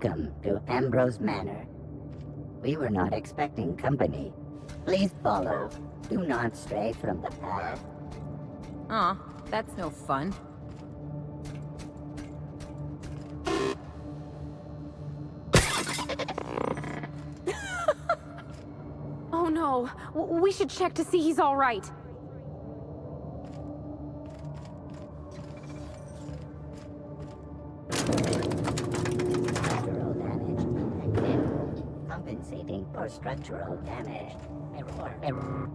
Welcome to Ambrose Manor. We were not expecting company. Please follow. Do not stray from the path. Aw, that's no fun. Oh no, we should check to see he's all right. Structural damage detected. Compensating for structural damage. Error.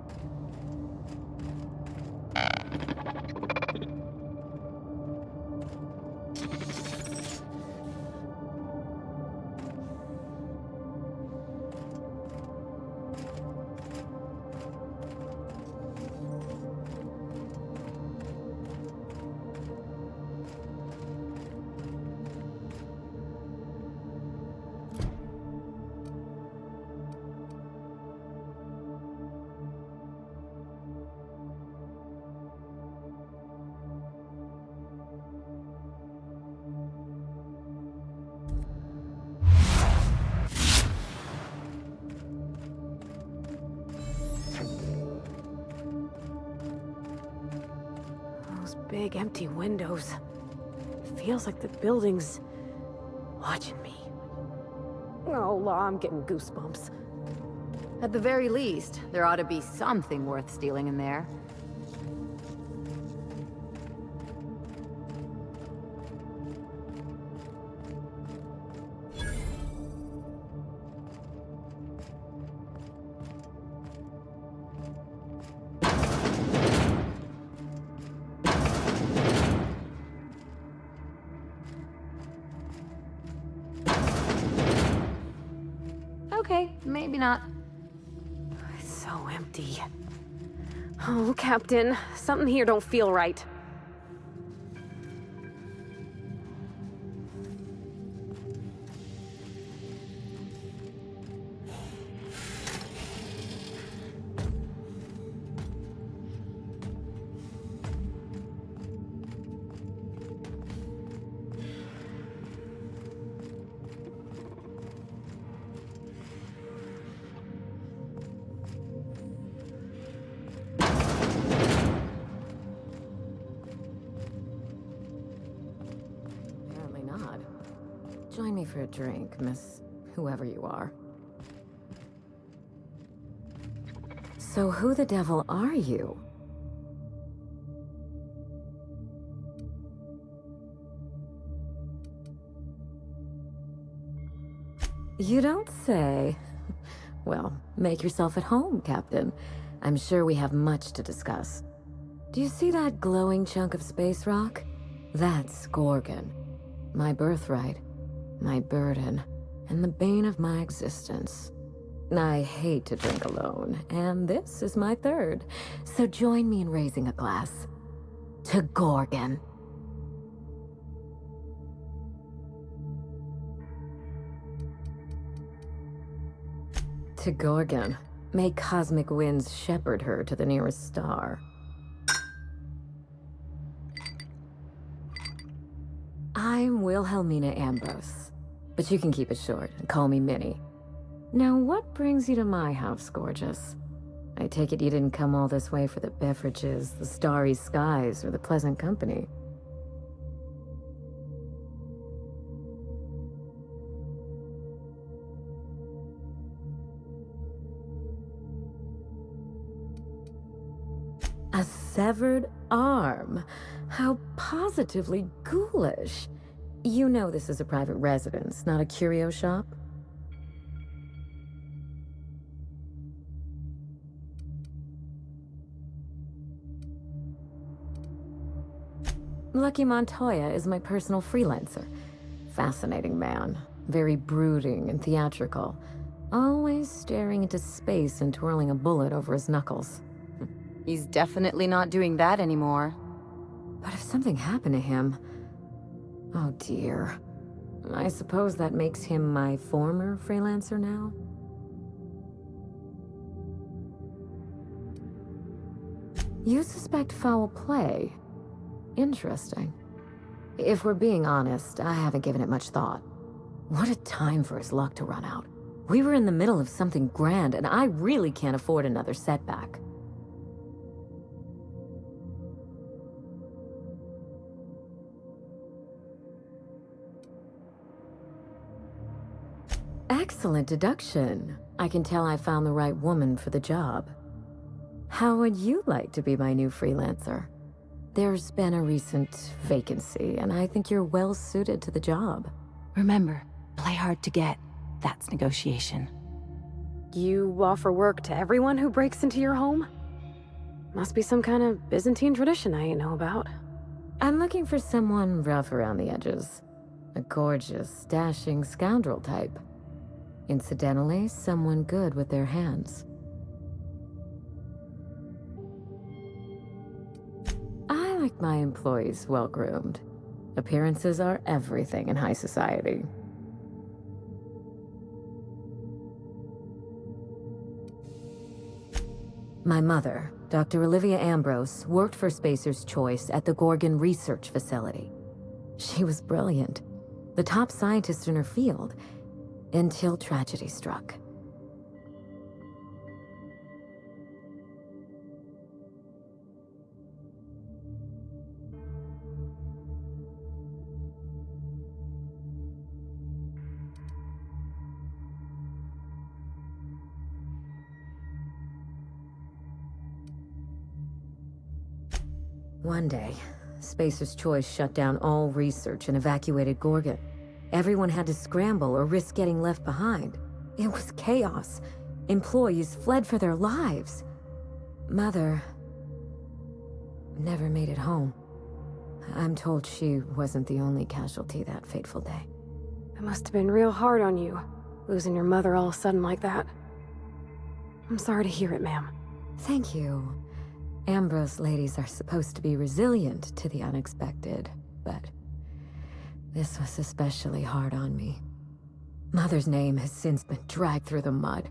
Those big empty windows. It feels like the building's watching me. Oh, I'm getting goosebumps. At the very least, there ought to be something worth stealing in there. Okay, maybe not. It's so empty. Oh, Captain, something here don't feel right. Apparently not. Join me for a drink, Miss whoever you are. So who the devil are you? You don't say. Well, make yourself at home, Captain. I'm sure we have much to discuss. Do you see that glowing chunk of space rock? That's Gorgon. My birthright, my burden, and the bane of my existence. I hate to drink alone, and this is my third. So join me in raising a glass. To Gorgon. To Gorgon. May cosmic winds shepherd her to the nearest star. I'm Wilhelmina Ambrose, but you can keep it short and call me Minnie. Now, what brings you to my house, gorgeous? I take it you didn't come all this way for the beverages, the starry skies, or the pleasant company. A severed arm? How positively ghoulish. You know this is a private residence, not a curio shop? Lucky Montoya is my personal freelancer. Fascinating man. Very brooding and theatrical. Always staring into space and twirling a bullet over his knuckles. He's definitely not doing that anymore. But if something happened to him... Oh dear. I suppose that makes him my former freelancer now? You suspect foul play? Interesting. If we're being honest, I haven't given it much thought. What a time for his luck to run out. We were in the middle of something grand, and I really can't afford another setback. Excellent deduction. I can tell I found the right woman for the job. How would you like to be my new freelancer? There's been a recent vacancy, and I think you're well suited to the job. Remember, play hard to get. That's negotiation. You offer work to everyone who breaks into your home? Must be some kind of Byzantine tradition I ain't know about. I'm looking for someone rough around the edges. A gorgeous, dashing scoundrel type. Incidentally, someone good with their hands. I like my employees well-groomed. Appearances are everything in high society. My mother, Dr. Olivia Ambrose, worked for Spacer's Choice at the Gorgon Research Facility. She was brilliant, the top scientist in her field, until tragedy struck. One day, Spacer's Choice shut down all research and evacuated Gorgon. Everyone had to scramble or risk getting left behind. It was chaos. Employees fled for their lives. Mother never made it home. I'm told she wasn't the only casualty that fateful day. It must have been real hard on you, losing your mother all of a sudden like that. I'm sorry to hear it, ma'am. Thank you. Ambrose ladies are supposed to be resilient to the unexpected, but this was especially hard on me. Mother's name has since been dragged through the mud.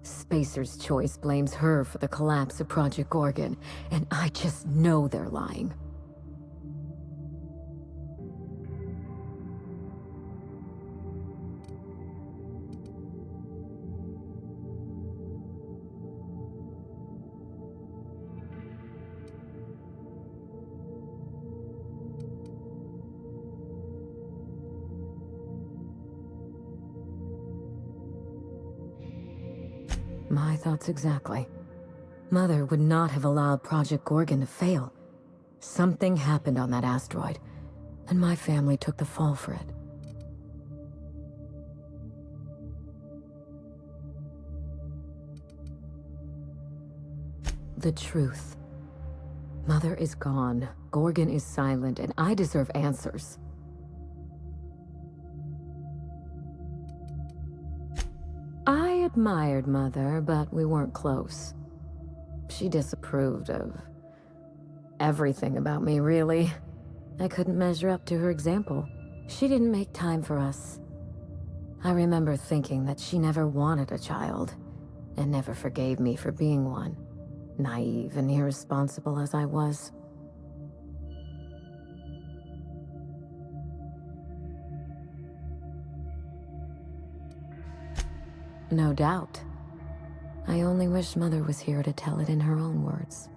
Spacer's Choice blames her for the collapse of Project Gorgon, and I just know they're lying. My thoughts exactly. Mother would not have allowed Project Gorgon to fail. Something happened on that asteroid, and my family took the fall for it. The truth. Mother is gone, Gorgon is silent, and I deserve answers. I admired Mother, but we weren't close. She disapproved of everything about me, really. I couldn't measure up to her example. She didn't make time for us. I remember thinking that she never wanted a child, and never forgave me for being one, naive and irresponsible as I was. No doubt. I only wish Mother was here to tell it in her own words.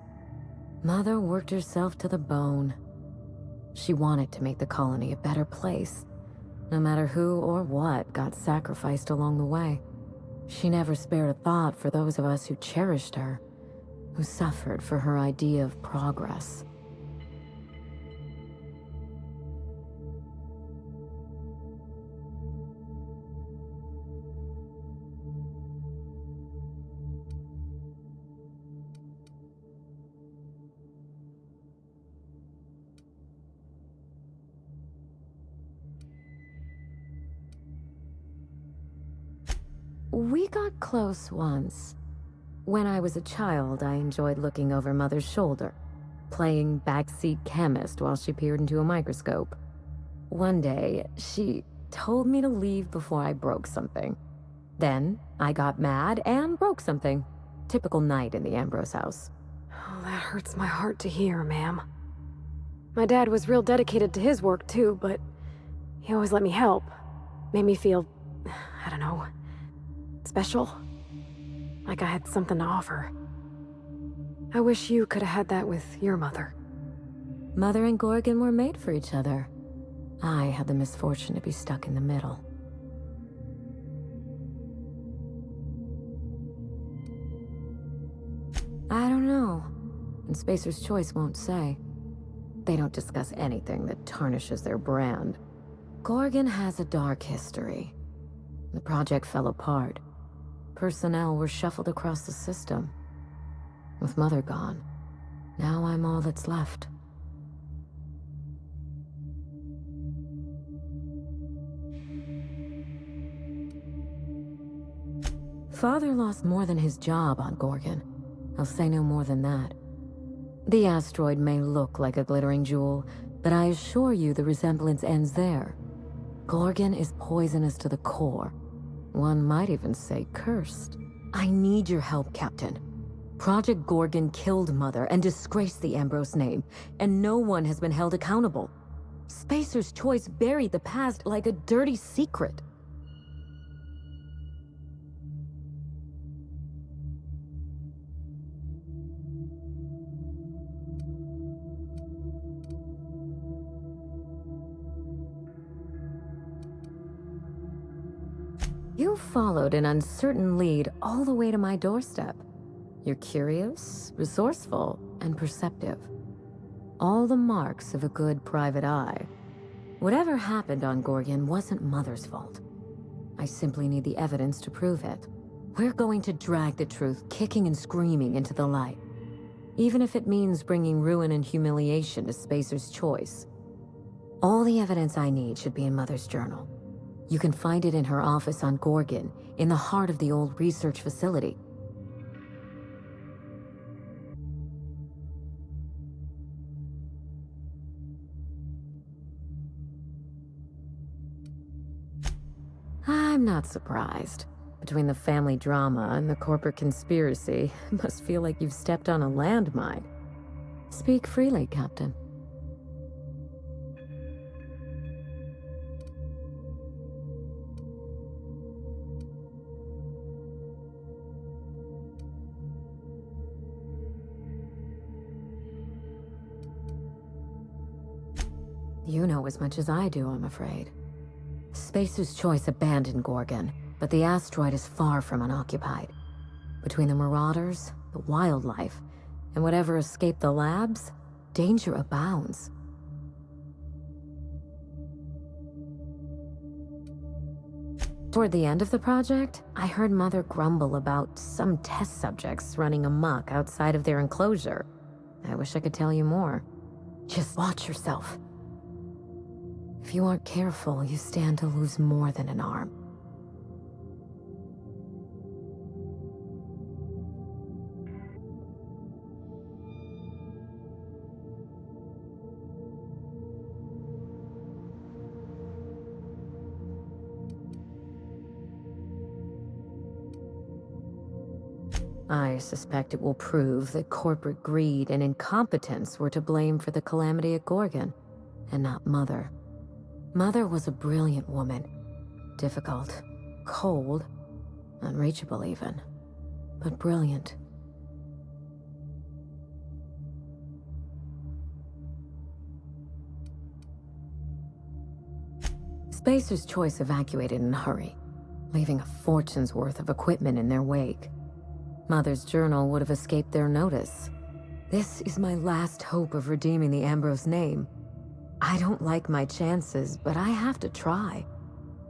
Mother worked herself to the bone. She wanted to make the colony a better place, no matter who or what got sacrificed along the way. She never spared a thought for those of us who cherished her, who suffered for her idea of progress. We got close once. When I was a child, I enjoyed looking over Mother's shoulder, playing backseat chemist while she peered into a microscope. One day, she told me to leave before I broke something. Then, I got mad and broke something. Typical night in the Ambrose house. Oh, that hurts my heart to hear, ma'am. My dad was real dedicated to his work too, but he always let me help. Made me feel, I don't know, special. Like I had something to offer. I wish you could have had that with your mother. Mother and Gorgon were made for each other. I had the misfortune to be stuck in the middle. I don't know. And Spacer's Choice won't say. They don't discuss anything that tarnishes their brand. Gorgon has a dark history. The project fell apart. Personnel were shuffled across the system. With Mother gone, now I'm all that's left. Father lost more than his job on Gorgon. I'll say no more than that. The asteroid may look like a glittering jewel, but I assure you the resemblance ends there. Gorgon is poisonous to the core. One might even say cursed. I need your help, Captain. Project Gorgon killed Mother and disgraced the Ambrose name, and no one has been held accountable. Spacer's Choice buried the past like a dirty secret. You followed an uncertain lead all the way to my doorstep. You're curious, resourceful, and perceptive. All the marks of a good private eye. Whatever happened on Gorgon wasn't Mother's fault. I simply need the evidence to prove it. We're going to drag the truth kicking and screaming into the light. Even if it means bringing ruin and humiliation to Spacer's Choice. All the evidence I need should be in Mother's journal. You can find it in her office on Gorgon, in the heart of the old research facility. I'm not surprised. Between the family drama and the corporate conspiracy, it must feel like you've stepped on a landmine. Speak freely, Captain. You know as much as I do, I'm afraid. Spacer's Choice abandoned Gorgon, but the asteroid is far from unoccupied. Between the marauders, the wildlife, and whatever escaped the labs, danger abounds. Toward the end of the project, I heard Mother grumble about some test subjects running amok outside of their enclosure. I wish I could tell you more. Just watch yourself. If you aren't careful, you stand to lose more than an arm. I suspect it will prove that corporate greed and incompetence were to blame for the calamity at Gorgon, and not Mother. Mother was a brilliant woman. Difficult, cold, unreachable even, but brilliant. Spacer's Choice evacuated in a hurry, leaving a fortune's worth of equipment in their wake. Mother's journal would have escaped their notice. This is my last hope of redeeming the Ambrose name. I don't like my chances, but I have to try.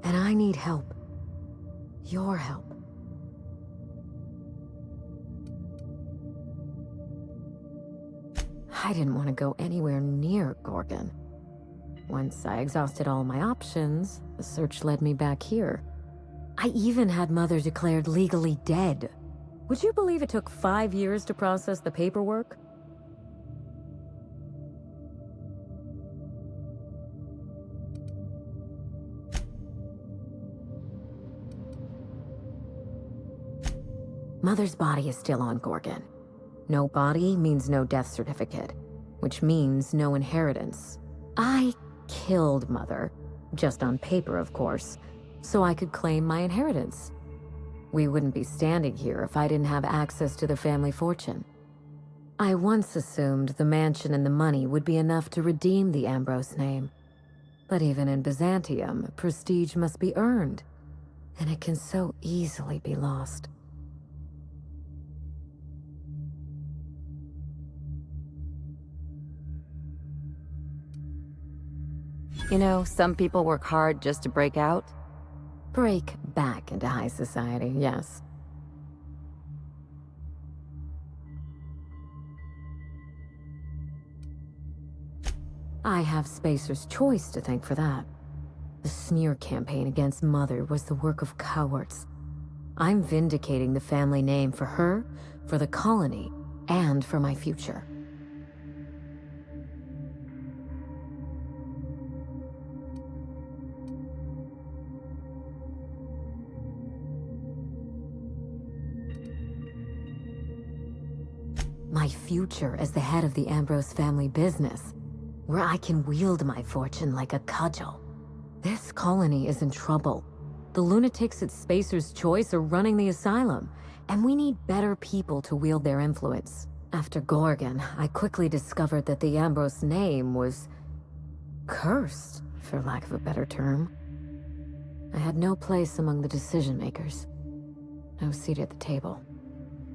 And I need help. Your help. I didn't want to go anywhere near Gorgon. Once I exhausted all my options, the search led me back here. I even had Mother declared legally dead. Would you believe it took 5 years to process the paperwork? Mother's body is still on Gorgon. No body means no death certificate, which means no inheritance. I killed Mother, just on paper, of course, so I could claim my inheritance. We wouldn't be standing here if I didn't have access to the family fortune. I once assumed the mansion and the money would be enough to redeem the Ambrose name. But even in Byzantium, prestige must be earned, and it can so easily be lost. You know, some people work hard just to break out. Break back into high society, yes. I have Spacer's Choice to thank for that. The smear campaign against Mother was the work of cowards. I'm vindicating the family name for her, for the colony, and for my future. My future as the head of the Ambrose family business, where I can wield my fortune like a cudgel. This colony is in trouble. The lunatics at Spacer's Choice are running the asylum, and we need better people to wield their influence. After Gorgon, I quickly discovered that the Ambrose name was cursed, for lack of a better term. I had no place among the decision makers. No seat at the table.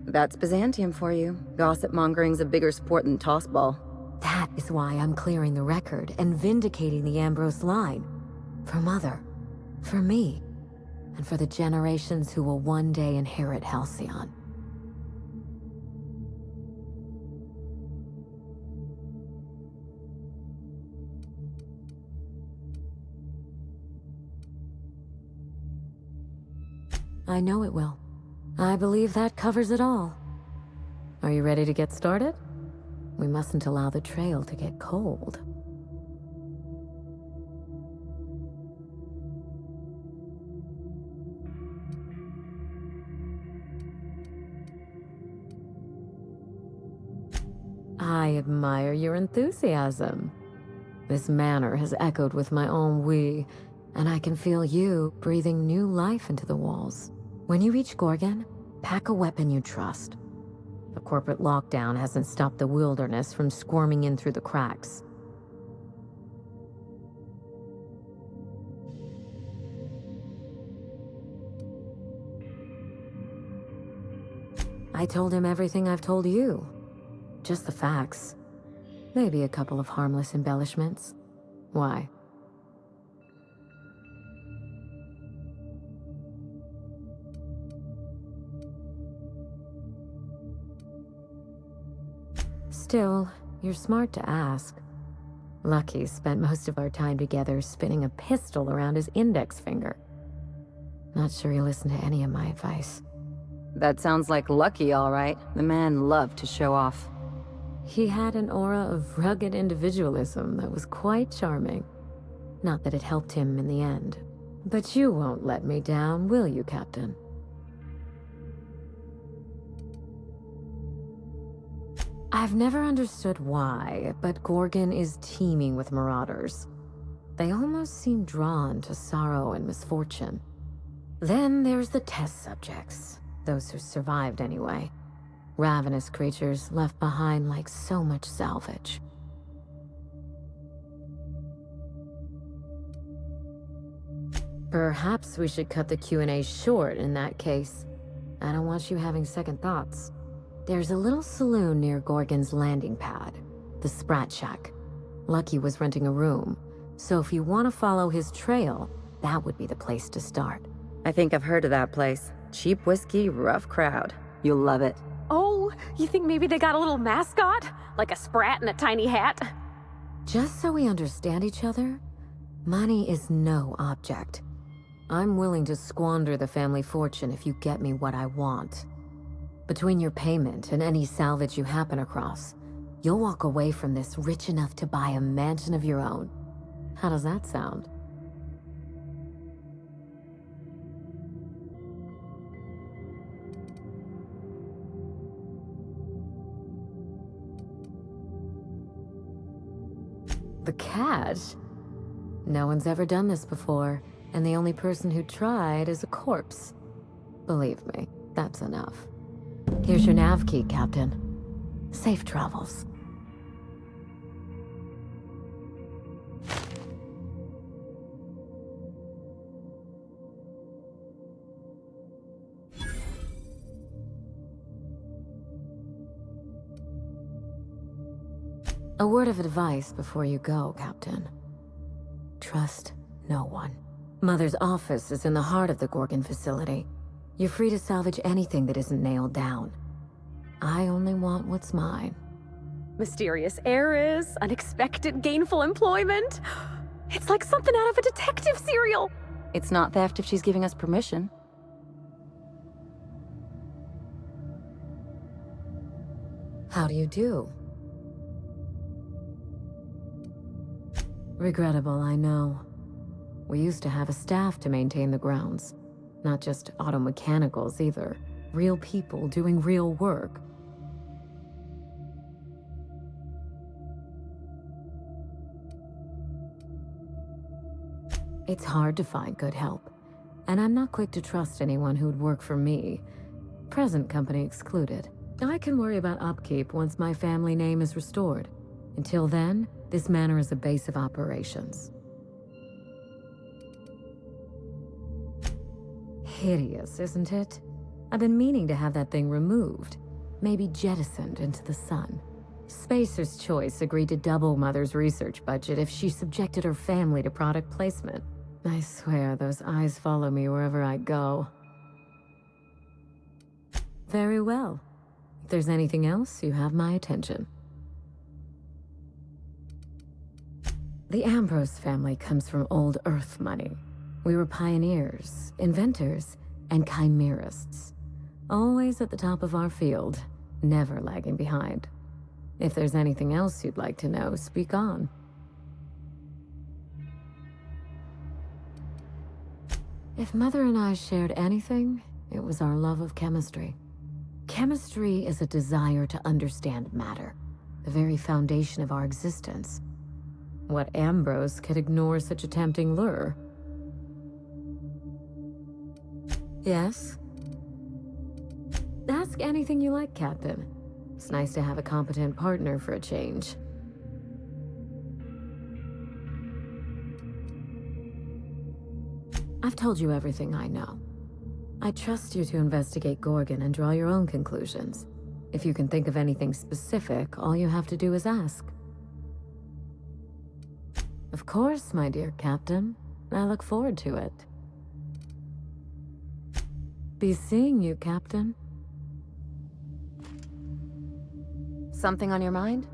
That's Byzantium for you. Gossip mongering's a bigger sport than tossball. That is why I'm clearing the record and vindicating the Ambrose line. For Mother, for me, and for the generations who will one day inherit Halcyon. I know it will. I believe that covers it all. Are you ready to get started? We mustn't allow the trail to get cold. I admire your enthusiasm. This manor has echoed with my ennui, and I can feel you breathing new life into the walls. When you reach Gorgon, pack a weapon you trust. The corporate lockdown hasn't stopped the wilderness from squirming in through the cracks. I told him everything I've told you. Just the facts. Maybe a couple of harmless embellishments. Why? Still, you're smart to ask. Lucky spent most of our time together spinning a pistol around his index finger. Not sure he listened to any of my advice. That sounds like Lucky, all right. The man loved to show off. He had an aura of rugged individualism that was quite charming. Not that it helped him in the end. But you won't let me down, will you, Captain? I've never understood why, but Gorgon is teeming with marauders. They almost seem drawn to sorrow and misfortune. Then there's the test subjects, those who survived anyway. Ravenous creatures left behind like so much salvage. Perhaps we should cut the Q&A short in that case. I don't want you having second thoughts. There's a little saloon near Gorgon's landing pad, the Sprat Shack. Lucky was renting a room, so if you want to follow his trail, that would be the place to start. I think I've heard of that place. Cheap whiskey, rough crowd. You'll love it. Oh, you think maybe they got a little mascot? Like a sprat in a tiny hat? Just so we understand each other, money is no object. I'm willing to squander the family fortune if you get me what I want. Between your payment and any salvage you happen across, you'll walk away from this rich enough to buy a mansion of your own. How does that sound? The cash? No one's ever done this before. and the only person who tried is a corpse. Believe me, that's enough. Here's your nav key, Captain. Safe travels. A word of advice before you go, Captain. Trust no one. Mother's office is in the heart of the Gorgon facility. You're free to salvage anything that isn't nailed down. I only want what's mine. Mysterious heiress, unexpected gainful employment. It's like something out of a detective serial. It's not theft if she's giving us permission. How do you do? Regrettable, I know. We used to have a staff to maintain the grounds. Not just auto mechanicals either. Real people doing real work. It's hard to find good help, and I'm not quick to trust anyone who'd work for me. Present company excluded. I can worry about upkeep once my family name is restored. Until then, this manor is a base of operations. Hideous, isn't it? I've been meaning to have that thing removed. Maybe jettisoned into the sun. Spacer's Choice agreed to double Mother's research budget if she subjected her family to product placement. I swear those eyes follow me wherever I go. Very well. If there's anything else, you have my attention. The Ambrose family comes from old Earth money. We were pioneers, inventors, and chimerists. Always at the top of our field, never lagging behind. If there's anything else you'd like to know, speak on. If Mother and I shared anything, it was our love of chemistry. Chemistry is a desire to understand matter, the very foundation of our existence. What Ambrose could ignore such a tempting lure? Yes? Ask anything you like, Captain. It's nice to have a competent partner for a change. I've told you everything I know. I trust you to investigate Gorgon and draw your own conclusions. If you can think of anything specific, all you have to do is ask. Of course, my dear Captain. I look forward to it. Be seeing you, Captain. Something on your mind?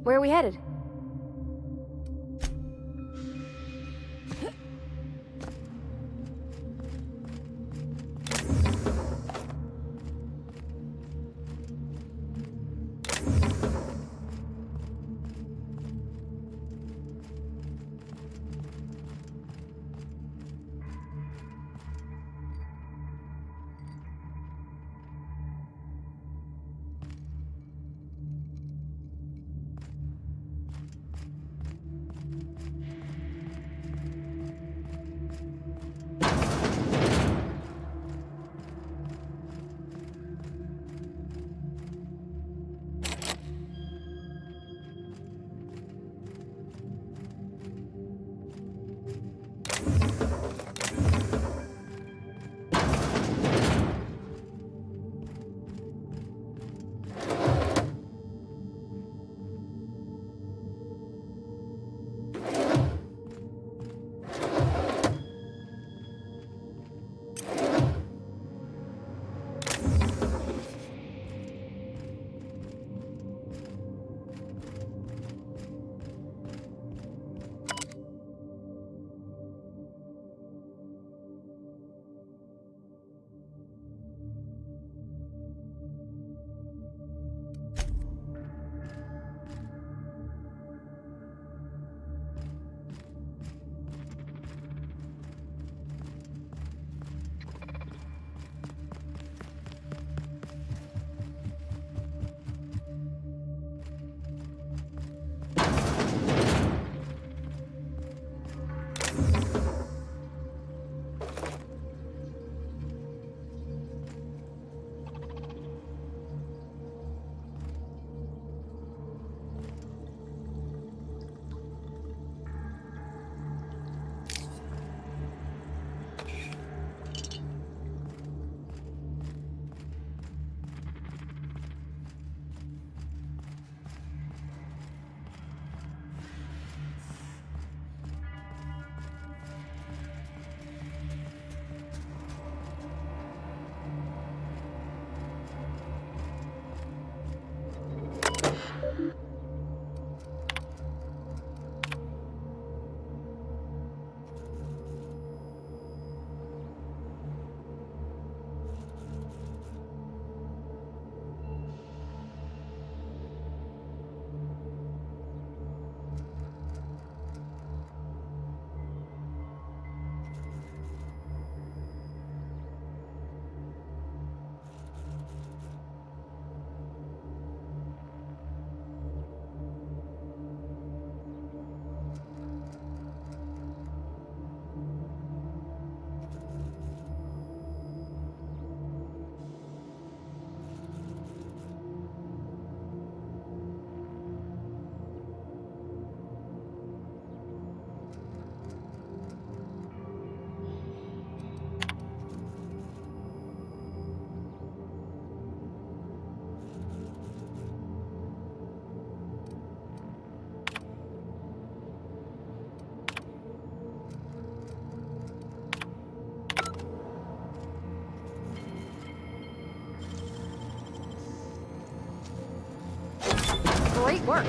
Where are we headed? Great work.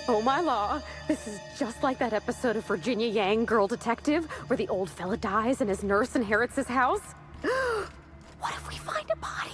Oh my law, this is just like that episode of Virginia Yang, Girl Detective, where the old fella dies and his nurse inherits his house. What if we find a body?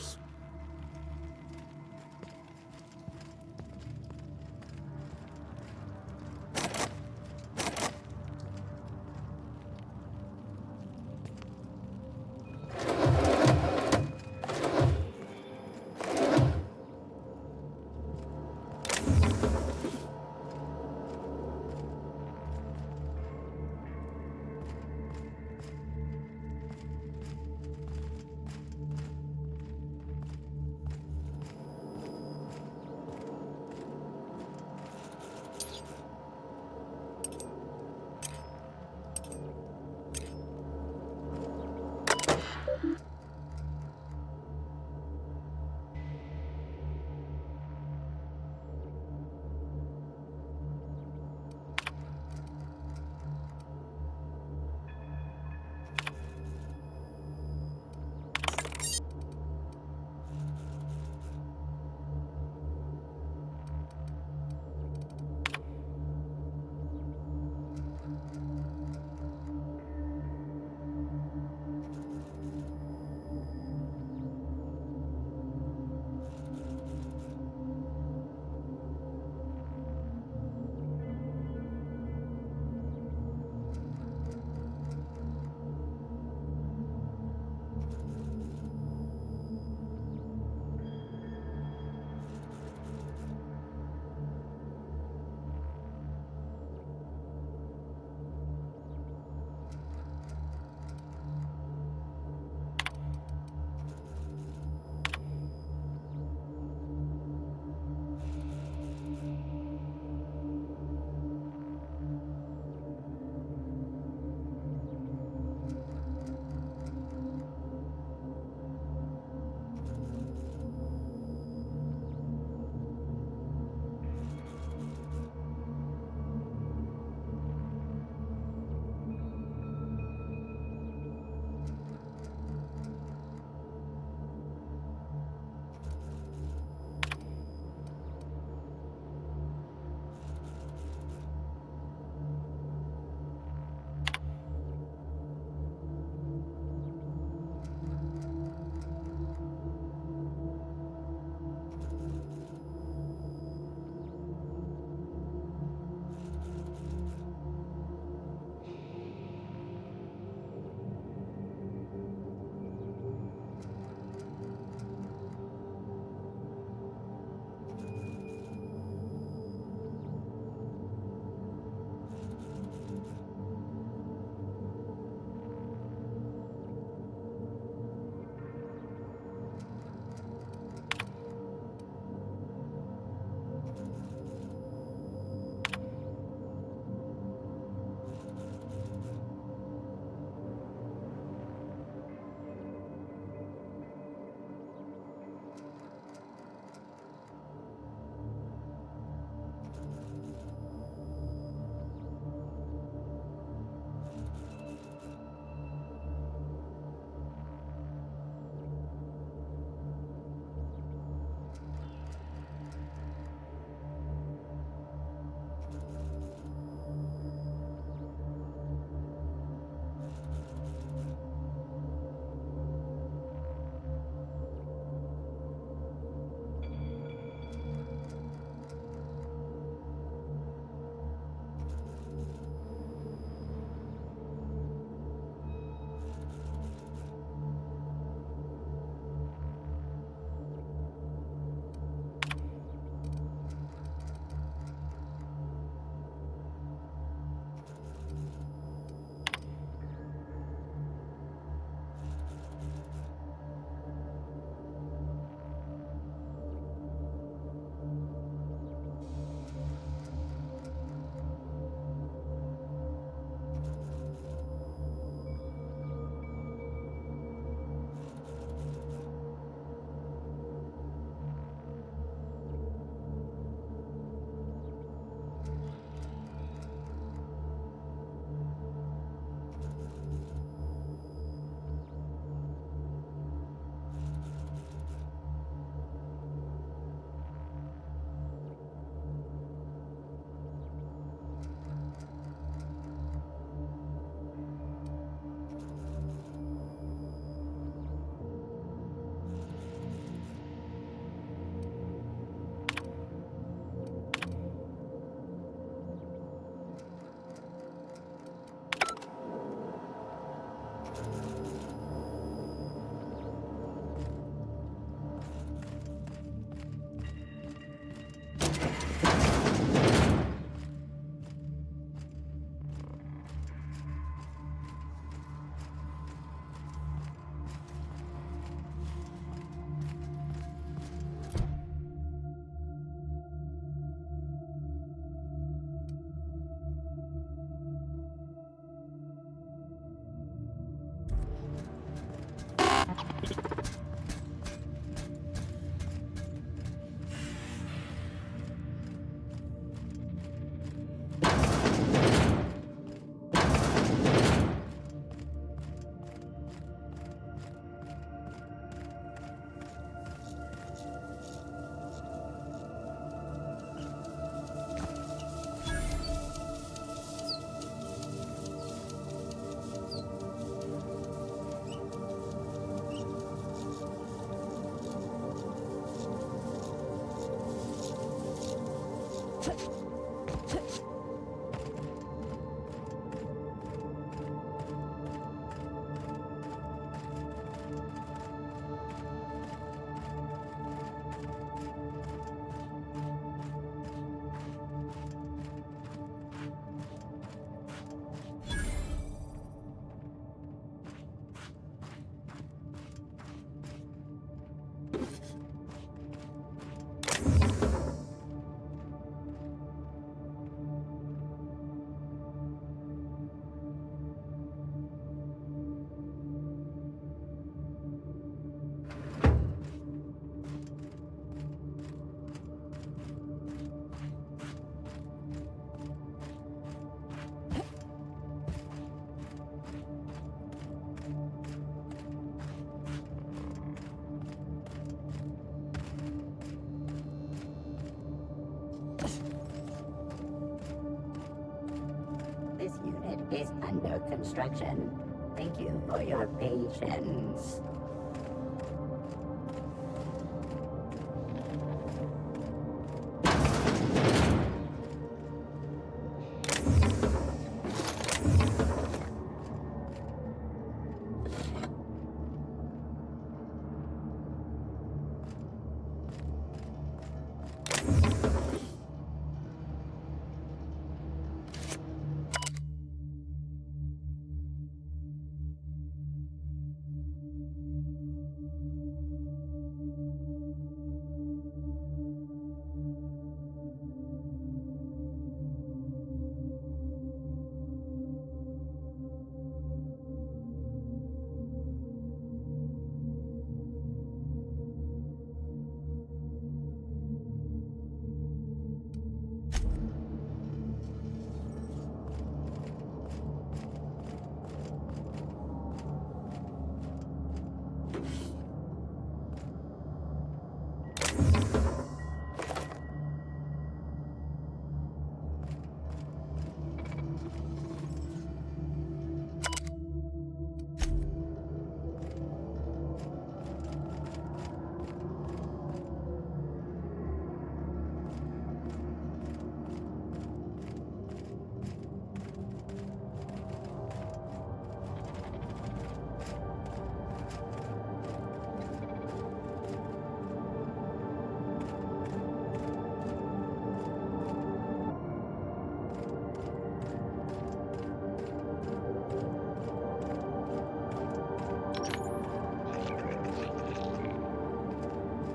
is under construction. Thank you for your patience.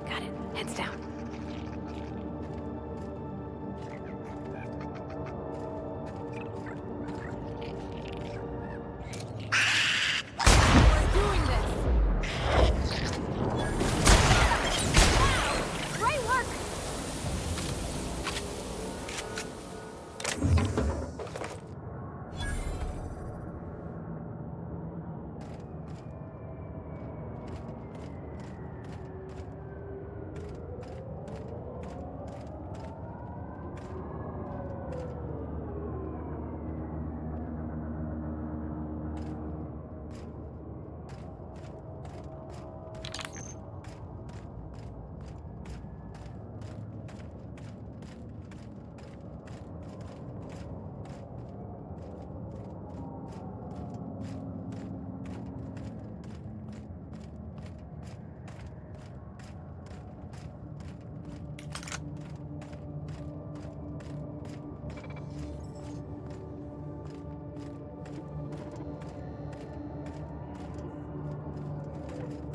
Got it. Heads down. We're doing this! Great work!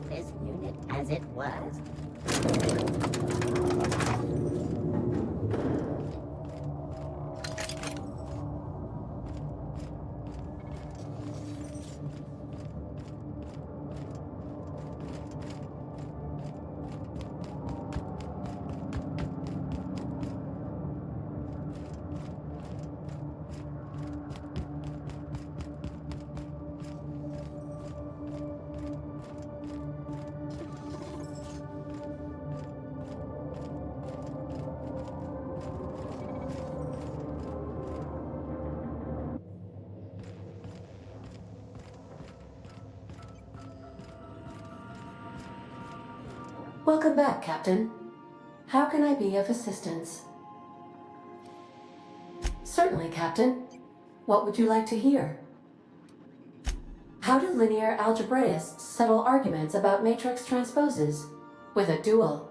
This unit as it was. Welcome back, Captain. How can I be of assistance? Certainly, Captain. What would you like to hear? How do linear algebraists settle arguments about matrix transposes? With a dual.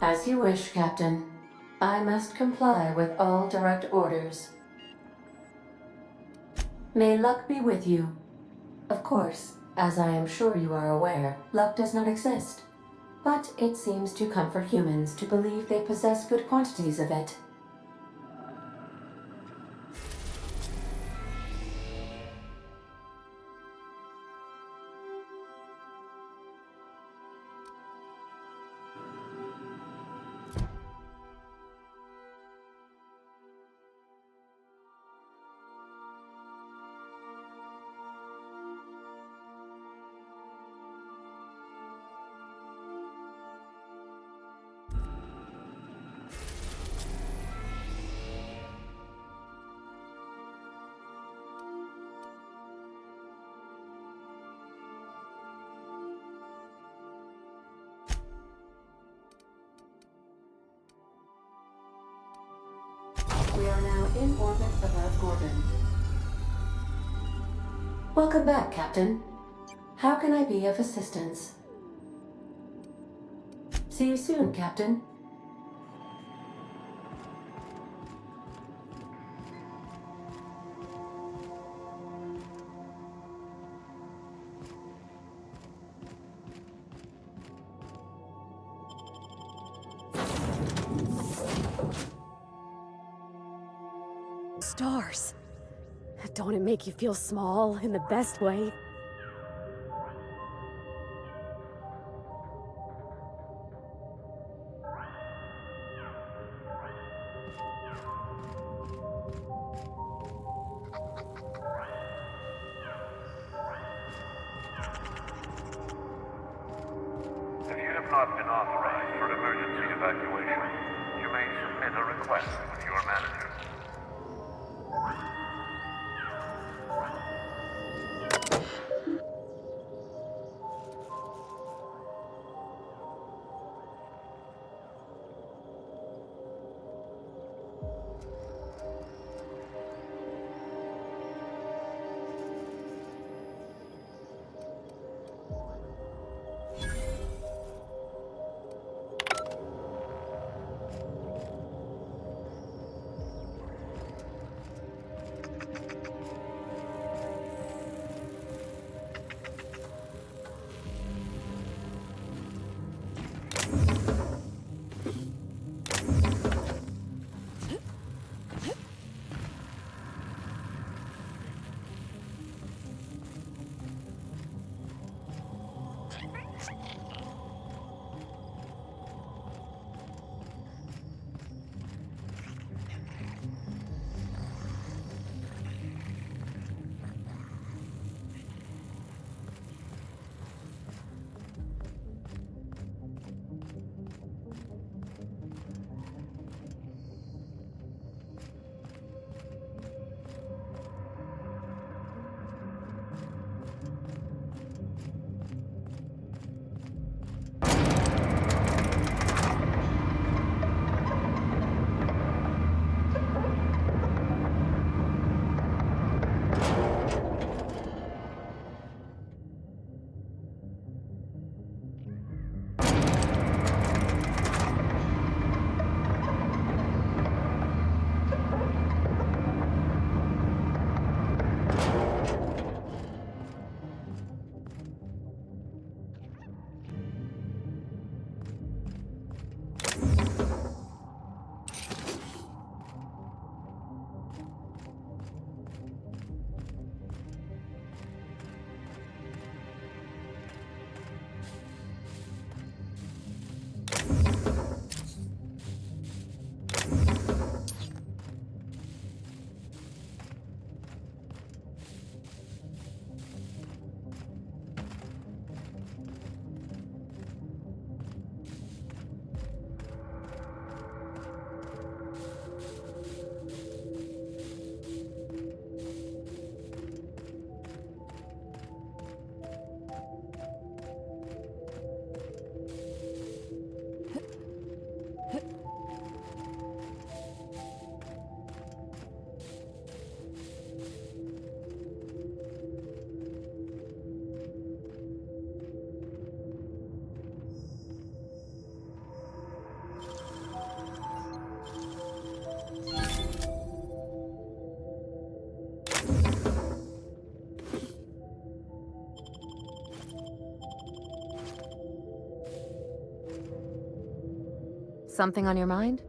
As you wish, Captain. I must comply with all direct orders. May luck be with you. Of course, as I am sure you are aware, luck does not exist. But it seems to comfort humans to believe they possess good quantities of it. are now in orbit above Gorgon. Welcome back, Captain. How can I be of assistance? See you soon, Captain. Stars. Don't it make you feel small in the best way? If you have not been authorized for emergency evacuation, you may submit a request with your manager. Something on your mind?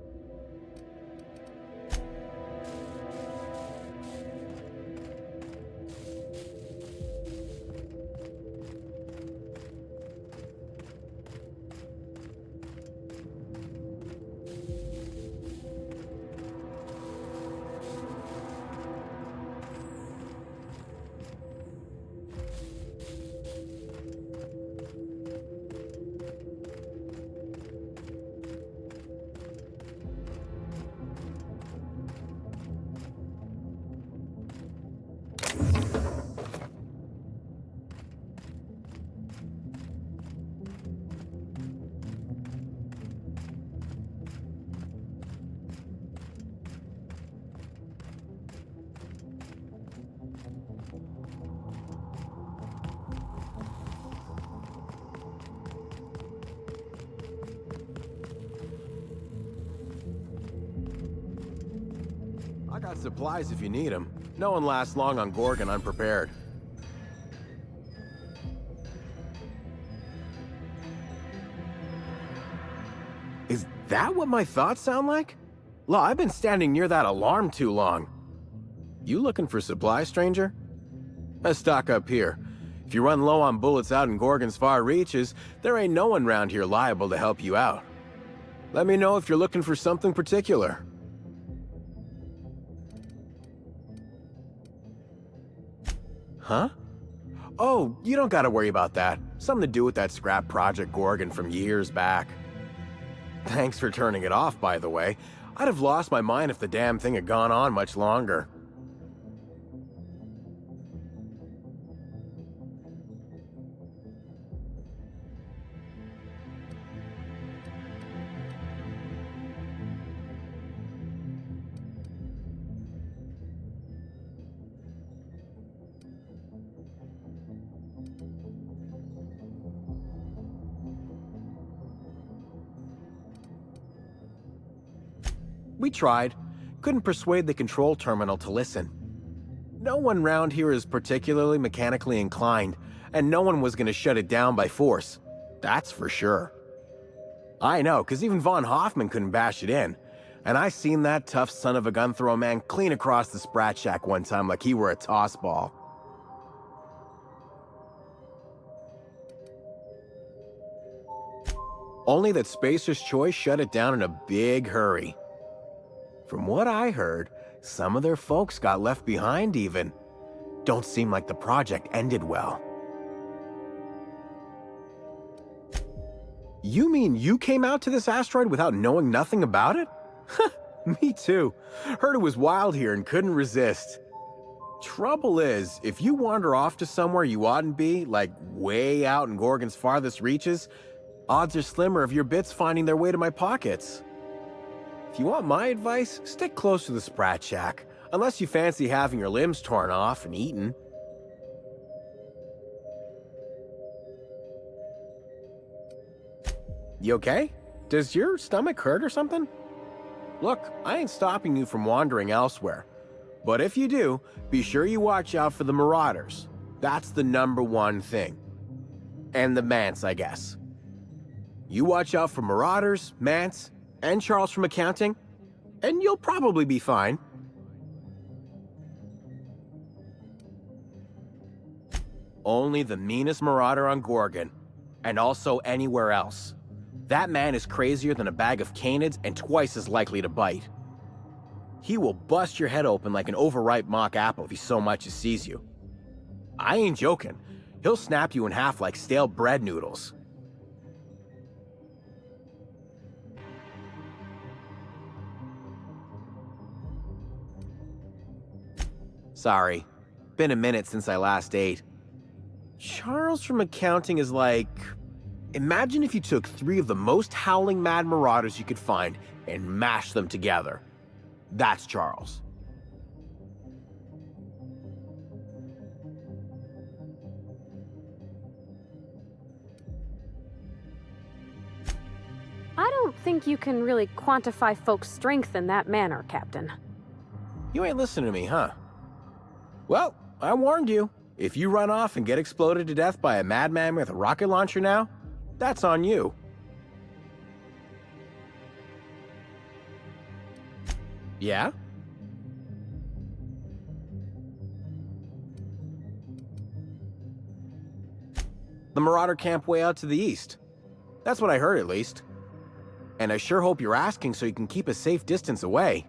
Got supplies if you need them. No one lasts long on Gorgon unprepared. Is that what my thoughts sound like? Law, I've been standing near that alarm too long. You looking for supplies, stranger? Let's stock up here. If you run low on bullets out in Gorgon's far reaches, there ain't no one round here liable to help you out. Let me know if you're looking for something particular. Huh? Oh, you don't gotta worry about that. Something to do with that scrap Project Gorgon from years back. Thanks for turning it off, by the way. I'd have lost my mind if the damn thing had gone on much longer. We tried. Couldn't persuade the control terminal to listen. No one round here is particularly mechanically inclined, and no one was gonna shut it down by force. That's for sure. I know, because even Von Hoffman couldn't bash it in. And I seen that tough son of a gun throw a man clean across the Sprat Shack one time like he were a toss ball. Only that Spacer's Choice shut it down in a big hurry. From what I heard, some of their folks got left behind even. Don't seem like the project ended well. You mean you came out to this asteroid without knowing nothing about it? Me too. Heard it was wild here and couldn't resist. Trouble is, if you wander off to somewhere you oughtn't be, like way out in Gorgon's farthest reaches, odds are slimmer of your bits finding their way to my pockets. If you want my advice, stick close to the Sprat Shack, unless you fancy having your limbs torn off and eaten. You okay? Does your stomach hurt or something? Look, I ain't stopping you from wandering elsewhere. But if you do, be sure you watch out for the Marauders. That's the #1 thing. And the Mance, I guess. You watch out for Marauders, Mance, and Charles from accounting, and you'll probably be fine. Only the meanest marauder on Gorgon, and also anywhere else. That man is crazier than a bag of canids and twice as likely to bite. He will bust your head open like an overripe mock apple if he so much as sees you. I ain't joking. He'll snap you in half like stale bread noodles. Sorry. Been a minute since I last ate. Charles from accounting is like... Imagine if you took 3 of the most howling mad marauders you could find and mashed them together. That's Charles. I don't think you can really quantify folks' strength in that manner, Captain. You ain't listening to me, huh? Well, I warned you. If you run off and get exploded to death by a madman with a rocket launcher now, that's on you. Yeah? The Marauder camp way out to the east. That's what I heard, at least. And I sure hope you're asking so you can keep a safe distance away.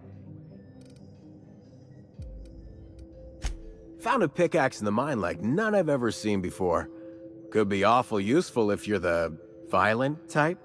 Found a pickaxe in the mine like none I've ever seen before. Could be awful useful if you're the violent type.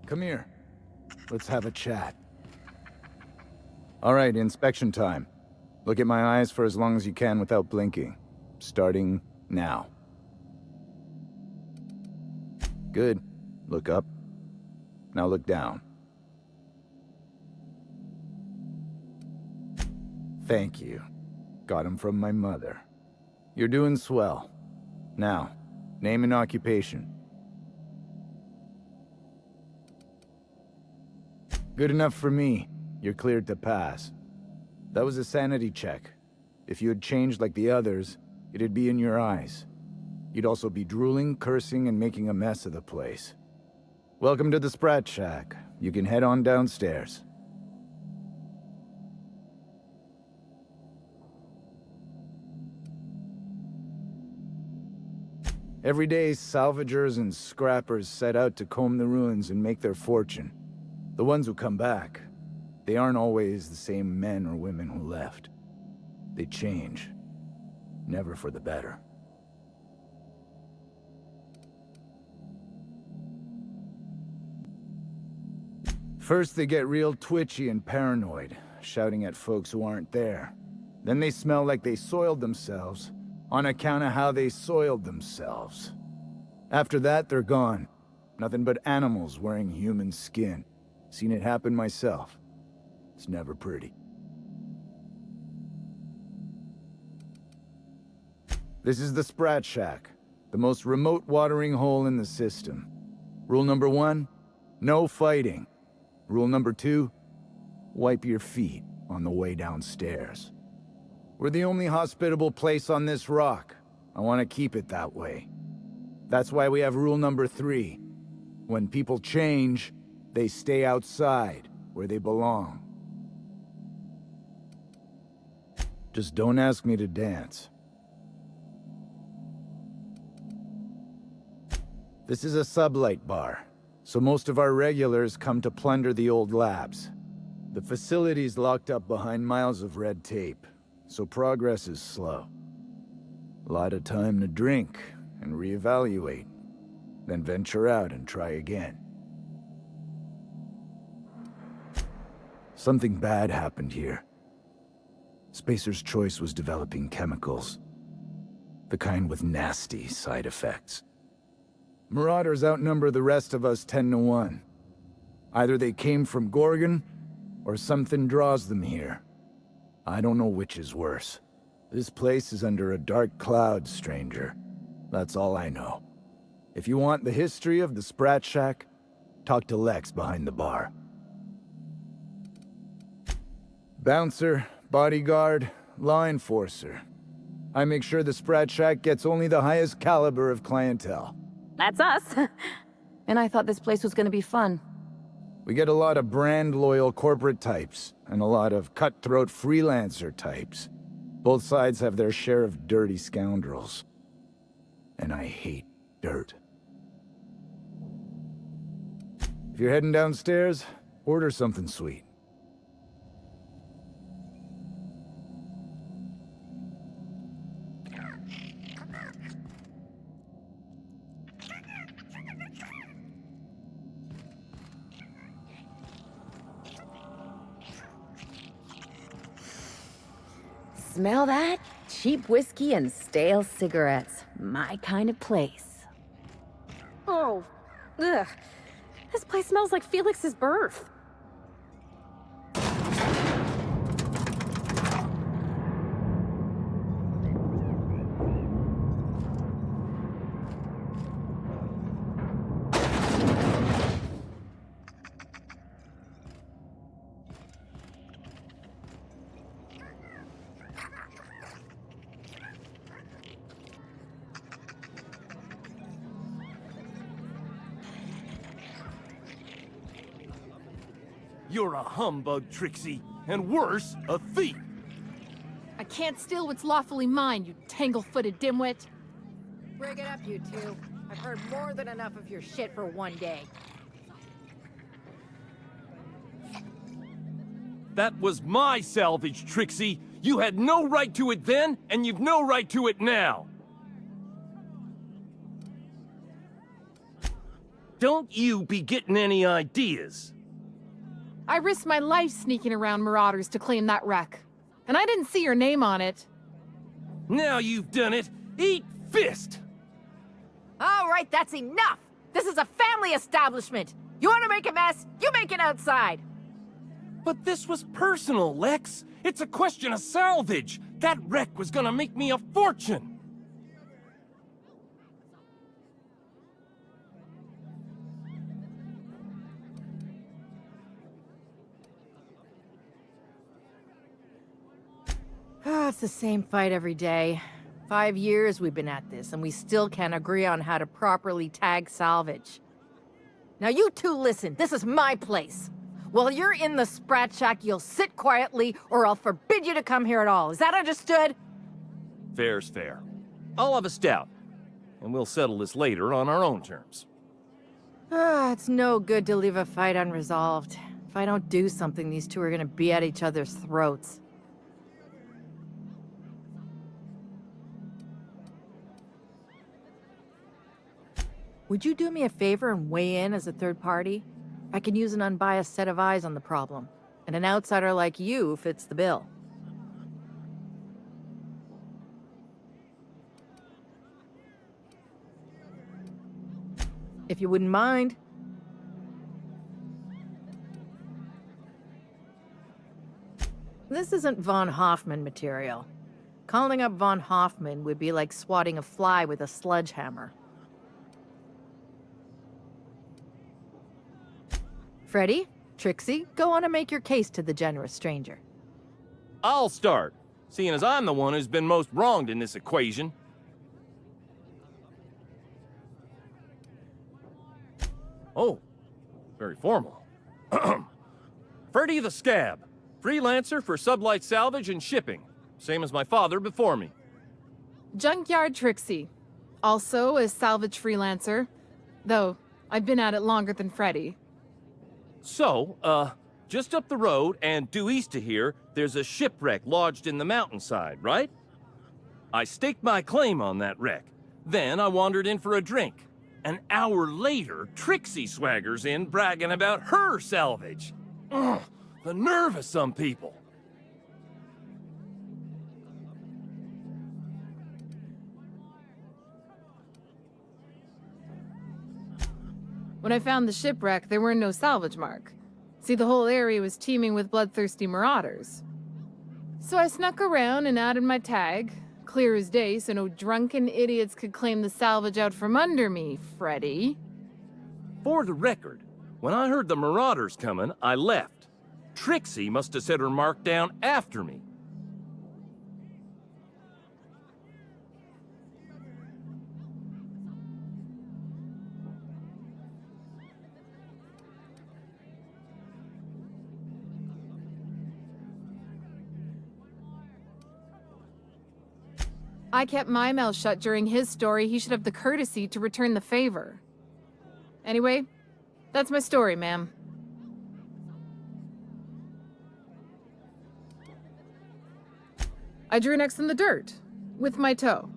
Come here. Let's have a chat. All right, inspection time. Look at my eyes for as long as you can without blinking. Starting now. Good. Look up. Now look down. Thank you. Got him from my mother. You're doing swell. Now, name and occupation. Good enough for me. You're cleared to pass. That was a sanity check. If you had changed like the others, it'd be in your eyes. You'd also be drooling, cursing, and making a mess of the place. Welcome to the Sprat Shack. You can head on downstairs. Every day, salvagers and scrappers set out to comb the ruins and make their fortune. The ones who come back, they aren't always the same men or women who left. They change. Never for the better. First, they get real twitchy and paranoid, shouting at folks who aren't there. Then they smell like they soiled themselves, on account of how they soiled themselves. After that, they're gone. Nothing but animals wearing human skin. Seen it happen myself. It's never pretty. This is the Sprat Shack, the most remote watering hole in the system. Rule number 1, no fighting. Rule number 2, wipe your feet on the way downstairs. We're the only hospitable place on this rock. I want to keep it that way. That's why we have rule number 3. When people change, they stay outside, where they belong. Just don't ask me to dance. This is a sublight bar, so most of our regulars come to plunder the old labs. The facility's locked up behind miles of red tape, so progress is slow. A lot of time to drink and reevaluate, then venture out and try again. Something bad happened here. Spacer's Choice was developing chemicals. The kind with nasty side effects. Marauders outnumber the rest of us 10 to 1. Either they came from Gorgon, or something draws them here. I don't know which is worse. This place is under a dark cloud, stranger. That's all I know. If you want the history of the Sprat Shack, talk to Lex behind the bar. Bouncer, bodyguard, law enforcer. I make sure the Sprat Shack gets only the highest caliber of clientele. That's us. And I thought this place was gonna be fun. We get a lot of brand-loyal corporate types, and a lot of cutthroat freelancer types. Both sides have their share of dirty scoundrels. And I hate dirt. If you're heading downstairs, order something sweet. Smell that? Cheap whiskey and stale cigarettes. My kind of place. Oh, ugh. This place smells like Felix's birth. You're a humbug, Trixie, and worse, a thief. I can't steal what's lawfully mine, you tangle-footed dimwit. Break it up, you two. I've heard more than enough of your shit for one day. That was my salvage, Trixie. You had no right to it then, and you've no right to it now. Don't you be getting any ideas. I risked my life sneaking around Marauders to claim that wreck. And I didn't see your name on it. Now you've done it, eat fist! All right, that's enough! This is a family establishment! You want to make a mess? You make it outside! But this was personal, Lex. It's a question of salvage. That wreck was gonna make me a fortune. It's the same fight every day. 5 years we've been at this, and we still can't agree on how to properly tag salvage. Now you two listen, this is my place. While you're in the Sprat Shack, you'll sit quietly, or I'll forbid you to come here at all. Is that understood? Fair's fair. I'll have a stout, and we'll settle this later on our own terms. It's no good to leave a fight unresolved. If I don't do something, these two are gonna be at each other's throats. Would you do me a favor and weigh in as a third party? I can use an unbiased set of eyes on the problem, and an outsider like you fits the bill. If you wouldn't mind. This isn't von Hoffman material. Calling up von Hoffman would be like swatting a fly with a sledgehammer. Freddy, Trixie, go on and make your case to the generous stranger. I'll start, seeing as I'm the one who's been most wronged in this equation. Oh, very formal. Freddy the Scab, freelancer for sublight salvage and shipping, same as my father before me. Junkyard Trixie. Also a salvage freelancer. Though, I've been at it longer than Freddy. So, just up the road and due east of here, there's a shipwreck lodged in the mountainside, right? I staked my claim on that wreck. Then I wandered in for a drink. An hour later, Trixie swaggers in bragging about her salvage. Ugh, the nerve of some people. When I found the shipwreck, there were no salvage mark. See, the whole area was teeming with bloodthirsty marauders. So I snuck around and added my tag, clear as day so no drunken idiots could claim the salvage out from under me, Freddy. For the record, when I heard the marauders coming, I left. Trixie must have set her mark down after me. I kept my mouth shut during his story. He should have the courtesy to return the favor. Anyway, that's my story, ma'am. I drew next in the dirt, with my toe.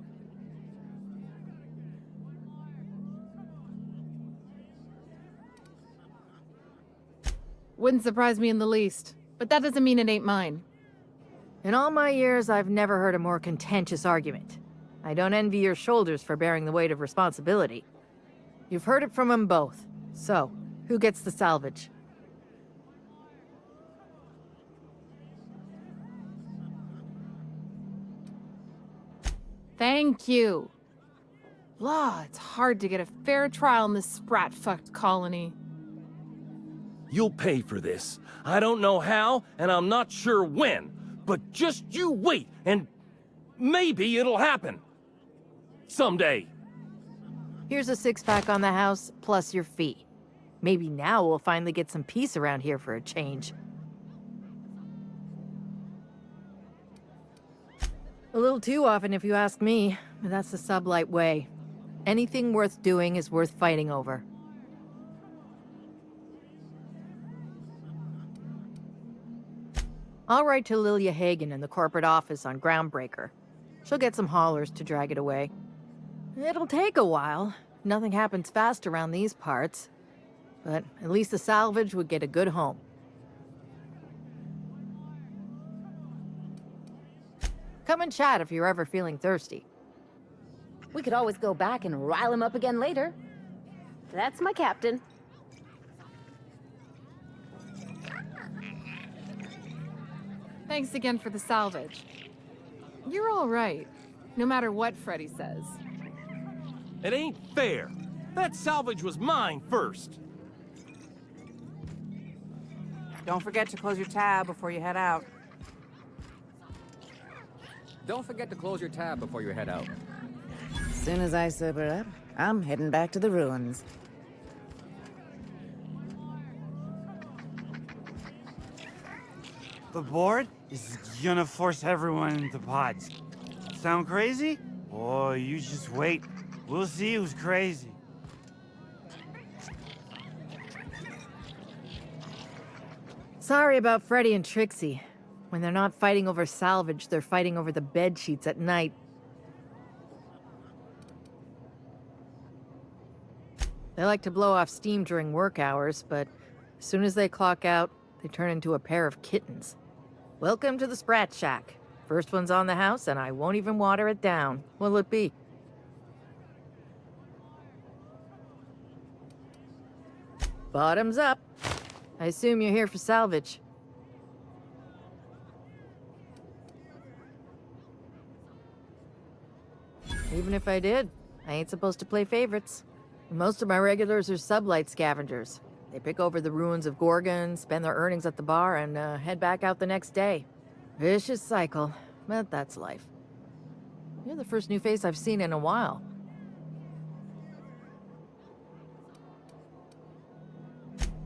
Wouldn't surprise me in the least, but that doesn't mean it ain't mine. In all my years, I've never heard a more contentious argument. I don't envy your shoulders for bearing the weight of responsibility. You've heard it from them both. So, who gets the salvage? Thank you. Law, it's hard to get a fair trial in this sprat-fucked colony. You'll pay for this. I don't know how, and I'm not sure when. But just you wait, and maybe it'll happen. Someday. Here's a 6-pack on the house, plus your fee. Maybe now we'll finally get some peace around here for a change. A little too often if you ask me, but that's the sublight way. Anything worth doing is worth fighting over. I'll write to Lilia Hagen in the corporate office on Groundbreaker. She'll get some haulers to drag it away. It'll take a while. Nothing happens fast around these parts. But at least the salvage would get a good home. Come and chat if you're ever feeling thirsty. We could always go back and rile him up again later. That's my captain. Thanks again for the salvage. You're all right, no matter what Freddy says. It ain't fair. That salvage was mine first. Don't forget to close your tab before you head out. Don't forget to close your tab before you head out. As soon as I sober up, I'm heading back to the ruins. The board is gonna force everyone into pods. Sound crazy? Oh, you just wait. We'll see who's crazy. Sorry about Freddy and Trixie. When they're not fighting over salvage, they're fighting over the bed sheets at night. They like to blow off steam during work hours, but as soon as they clock out, they turn into a pair of kittens. Welcome to the Sprat Shack. First one's on the house, and I won't even water it down. What'll it be? Bottoms up. I assume you're here for salvage. Even if I did, I ain't supposed to play favorites. Most of my regulars are sublight scavengers. They pick over the ruins of Gorgon, spend their earnings at the bar, and head back out the next day. Vicious cycle, but that's life. You're the first new face I've seen in a while.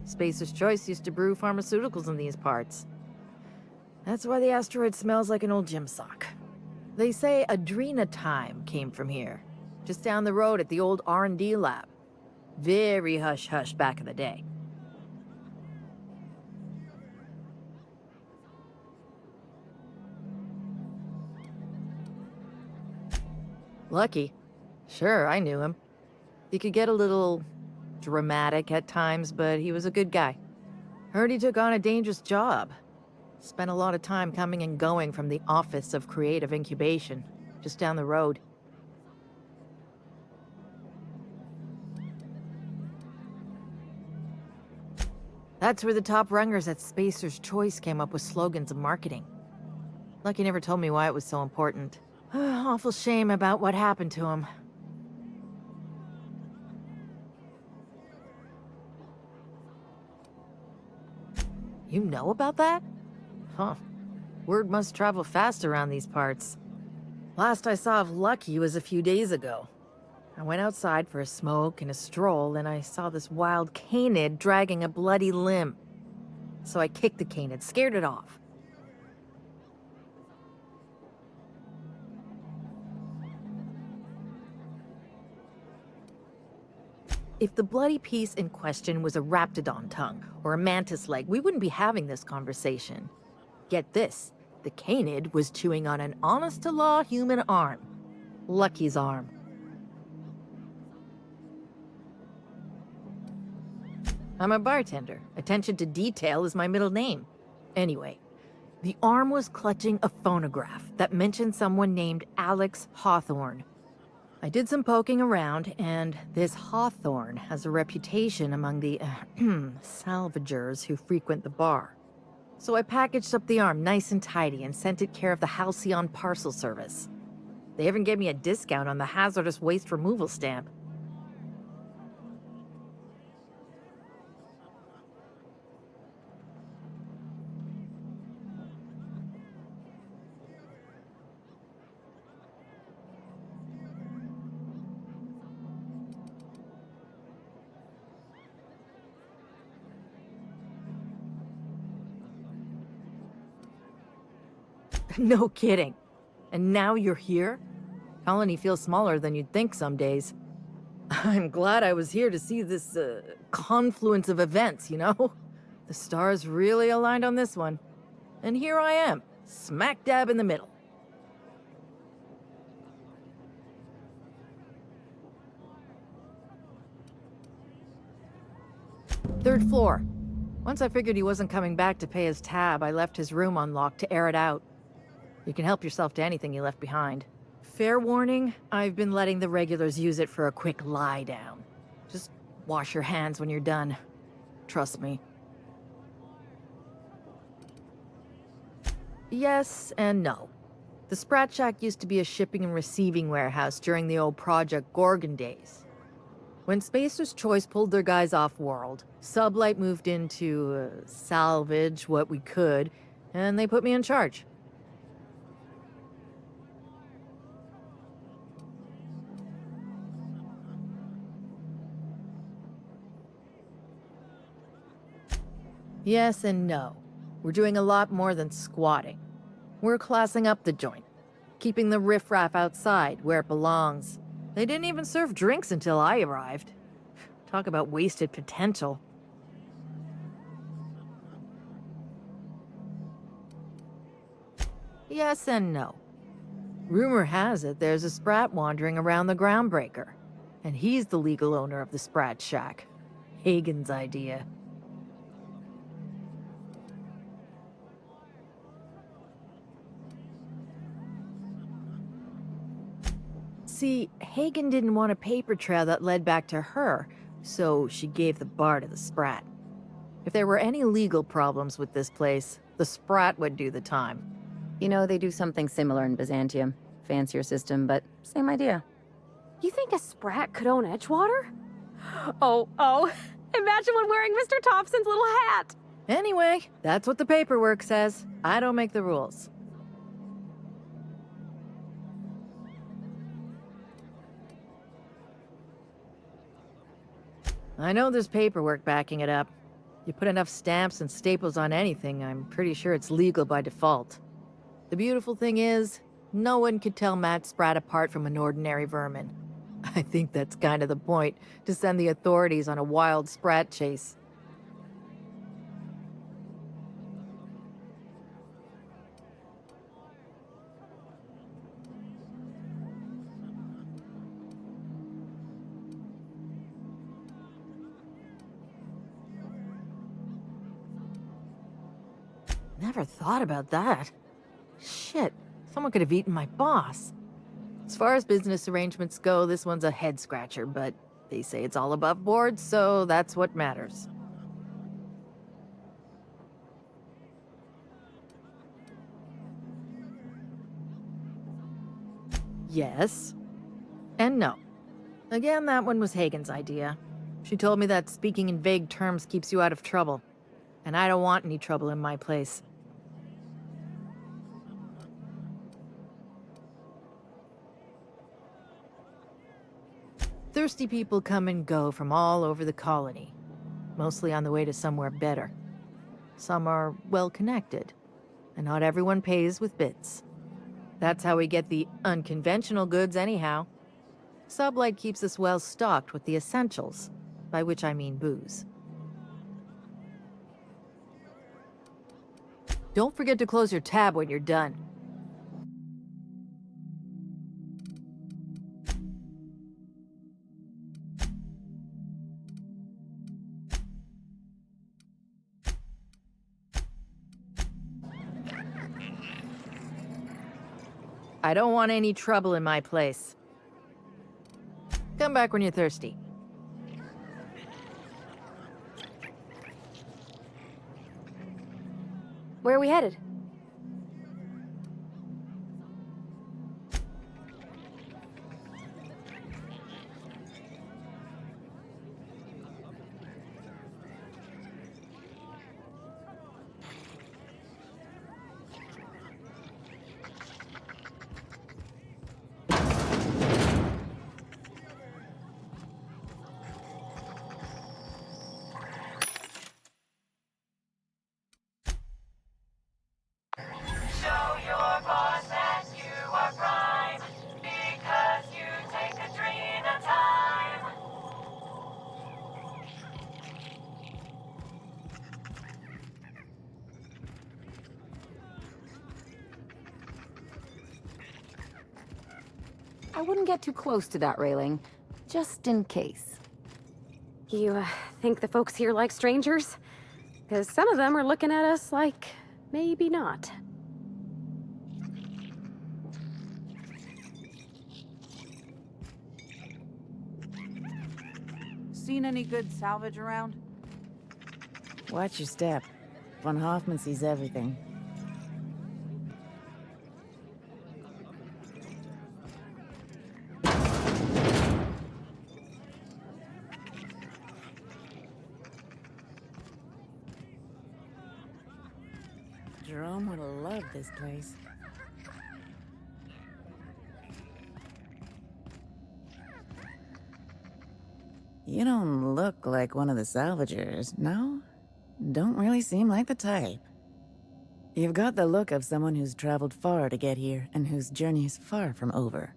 Spacer's Choice used to brew pharmaceuticals in these parts. That's why the asteroid smells like an old gym sock. They say Adrenatime came from here, just down the road at the old R&D lab. Very hush-hush back in the day. Lucky. Sure, I knew him. He could get a little dramatic at times, but he was a good guy. Heard he took on a dangerous job. Spent a lot of time coming and going from the Office of Creative Incubation, just down the road. That's where the top rungers at Spacer's Choice came up with slogans and marketing. Lucky never told me why it was so important. Awful shame about what happened to him. You know about that? Huh. Word must travel fast around these parts. Last I saw of Lucky was a few days ago. I went outside for a smoke and a stroll, and I saw this wild canid dragging a bloody limb. So I kicked the canid, scared it off. If the bloody piece in question was a raptidon tongue or a mantis leg, we wouldn't be having this conversation. Get this, the canid was chewing on an honest-to-law human arm. Lucky's arm. I'm a bartender. Attention to detail is my middle name. Anyway, the arm was clutching a phonograph that mentioned someone named Alex Hawthorne. I did some poking around, and this Hawthorne has a reputation among the salvagers who frequent the bar. So I packaged up the arm nice and tidy and sent it care of the Halcyon parcel service. They even gave me a discount on the hazardous waste removal stamp. No kidding. And now you're here? Colony feels smaller than you'd think some days. I'm glad I was here to see this, confluence of events, you know? The stars really aligned on this one. And here I am, smack dab in the middle. 3rd floor. Once I figured he wasn't coming back to pay his tab, I left his room unlocked to air it out. You can help yourself to anything you left behind. Fair warning, I've been letting the regulars use it for a quick lie down. Just wash your hands when you're done. Trust me. Yes and no. The Sprat Shack used to be a shipping and receiving warehouse during the old Project Gorgon days. When Spacer's Choice pulled their guys off-world, Sublight moved in to salvage what we could, and they put me in charge. Yes and no. We're doing a lot more than squatting. We're classing up the joint, keeping the riffraff outside where it belongs. They didn't even serve drinks until I arrived. Talk about wasted potential. Yes and no. Rumor has it there's a Sprat wandering around the Groundbreaker, and he's the legal owner of the Sprat Shack. Hagen's idea. See, Hagen didn't want a paper trail that led back to her, so she gave the bar to the Sprat. If there were any legal problems with this place, the Sprat would do the time. You know, they do something similar in Byzantium. Fancier system, but same idea. You think a Sprat could own Edgewater? Oh, imagine one wearing Mr. Thompson's little hat! Anyway, that's what the paperwork says. I don't make the rules. I know there's paperwork backing it up. You put enough stamps and staples on anything, I'm pretty sure it's legal by default. The beautiful thing is, no one could tell Matt Sprat apart from an ordinary vermin. I think that's kind of the point, to send the authorities on a wild Sprat chase. Never thought about that. Shit, someone could have eaten my boss. As far as business arrangements go, this one's a head-scratcher, but they say it's all above board, so that's what matters. Yes. And no. Again, that one was Hagen's idea. She told me that speaking in vague terms keeps you out of trouble. And I don't want any trouble in my place. Thirsty people come and go from all over the colony, mostly on the way to somewhere better. Some are well-connected, and not everyone pays with bits. That's how we get the unconventional goods anyhow. Sublight keeps us well-stocked with the essentials, by which I mean booze. Don't forget to close your tab when you're done. I don't want any trouble in my place. Come back when you're thirsty. Where are we headed? I wouldn't get too close to that railing, just in case. You think the folks here like strangers? Because some of them are looking at us like, maybe not. Seen any good salvage around? Watch your step. Von Hoffman sees everything. Jerome would have loved this place. You don't look like one of the salvagers, no? Don't really seem like the type. You've got the look of someone who's traveled far to get here, and whose journey is far from over.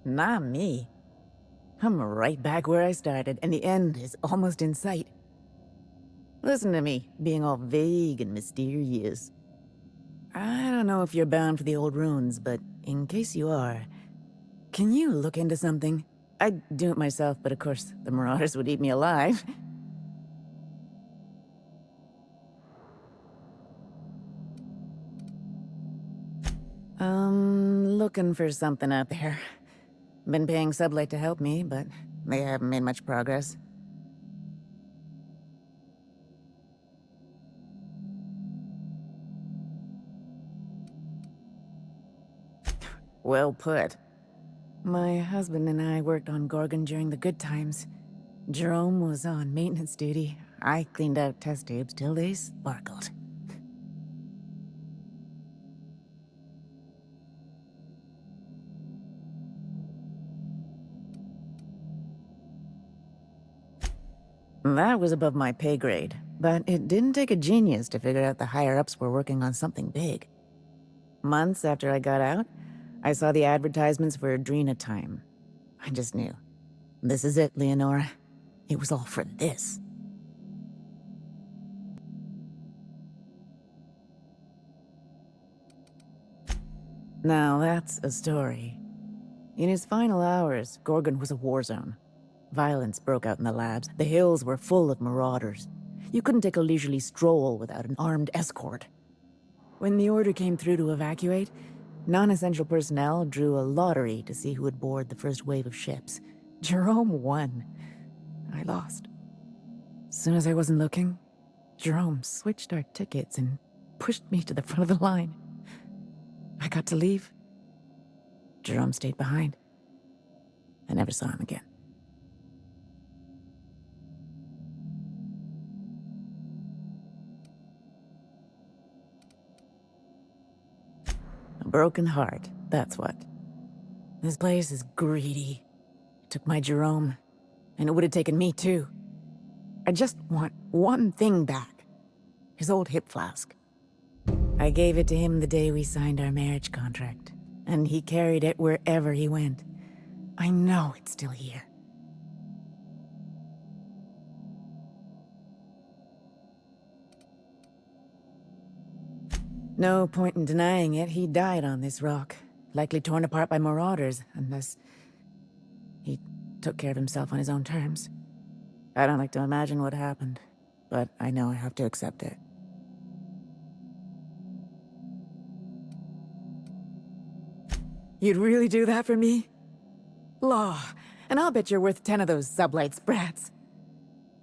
Not me. I'm right back where I started, and the end is almost in sight. Listen to me, being all vague and mysterious. I don't know if you're bound for the old ruins, but in case you are, can you look into something? I'd do it myself, but of course, the Marauders would eat me alive. Looking for something out there. Been paying Sublight to help me, but they haven't made much progress. Well put. My husband and I worked on Gorgon during the good times. Jerome was on maintenance duty. I cleaned out test tubes till they sparkled. That was above my pay grade, but it didn't take a genius to figure out the higher-ups were working on something big. Months after I got out, I saw the advertisements for Adrena time. I just knew. This is it, Leonora. It was all for this. Now that's a story. In his final hours, Gorgon was a war zone. Violence broke out in the labs. The hills were full of marauders. You couldn't take a leisurely stroll without an armed escort. When the order came through to evacuate, non-essential personnel drew a lottery to see who would board the first wave of ships. Jerome won. I lost. As soon as I wasn't looking, Jerome switched our tickets and pushed me to the front of the line. I got to leave. Jerome stayed behind. I never saw him again. A broken heart, that's what. This place is greedy. It took my Jerome, and it would have taken me too. I just want one thing back. His old hip flask. I gave it to him the day we signed our marriage contract, and he carried it wherever he went. I know it's still here. No point in denying it, he died on this rock. Likely torn apart by marauders, unless he took care of himself on his own terms. I don't like to imagine what happened, but I know I have to accept it. You'd really do that for me? Law, and I'll bet you're worth 10 of those Sublight sprats.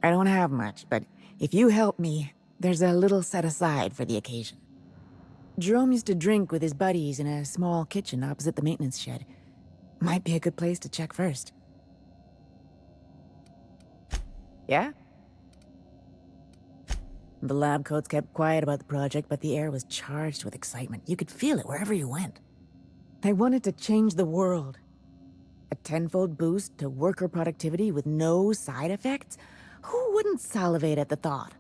I don't have much, but if you help me, there's a little set aside for the occasion. Jerome used to drink with his buddies in a small kitchen opposite the maintenance shed. Might be a good place to check first. Yeah? The lab coats kept quiet about the project, but the air was charged with excitement. You could feel it wherever you went. They wanted to change the world. A tenfold boost to worker productivity with no side effects? Who wouldn't salivate at the thought?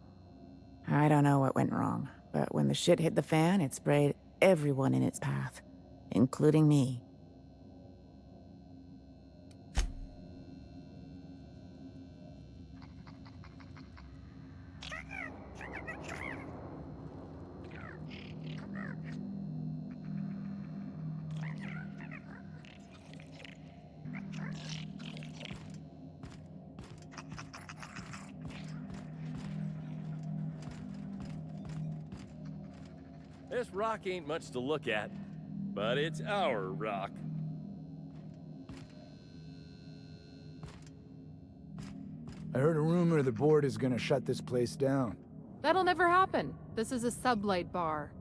I don't know what went wrong, but when the shit hit the fan, it sprayed everyone in its path, including me. This rock ain't much to look at, but it's our rock. I heard a rumor the board is gonna shut this place down. That'll never happen. This is a sublight bar.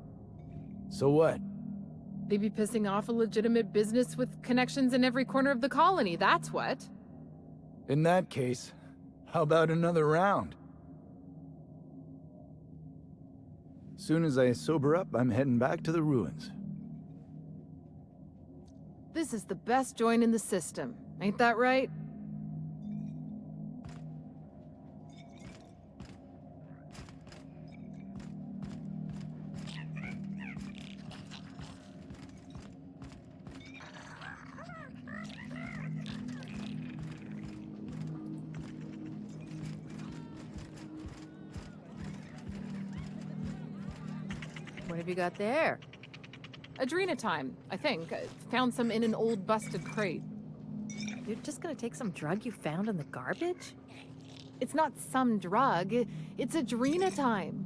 So what? They'd be pissing off a legitimate business with connections in every corner of the colony, that's what. In that case, how about another round? Soon as I sober up, I'm heading back to the ruins. This is the best joint in the system, ain't that right? What have you got there? Adrenatime, I think. Found some in an old busted crate. You're just gonna take some drug you found in the garbage? It's not some drug, it's adrenatime.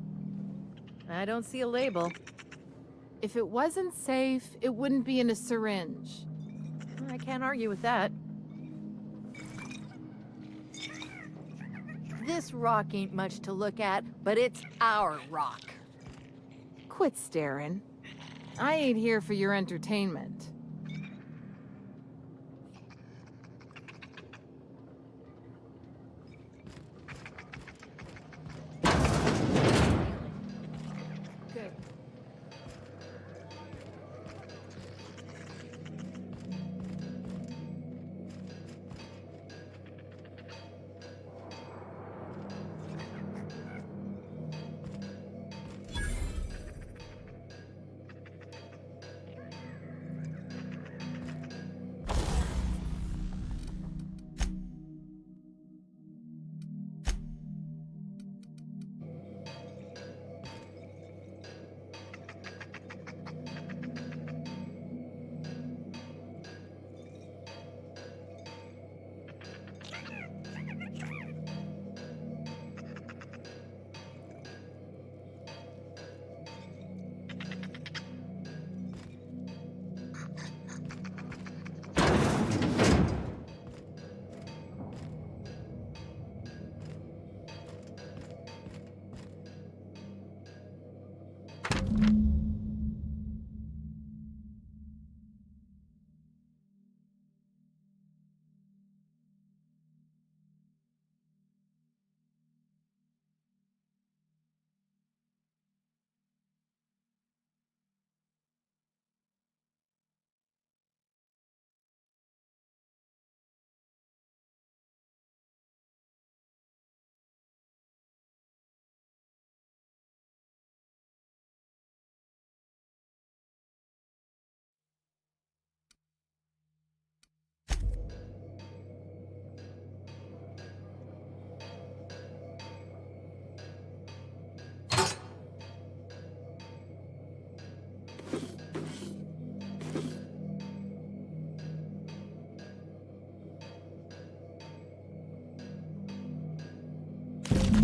I don't see a label. If it wasn't safe, it wouldn't be in a syringe. I can't argue with that. This rock ain't much to look at, but it's our rock. Quit staring. I ain't here for your entertainment. Good.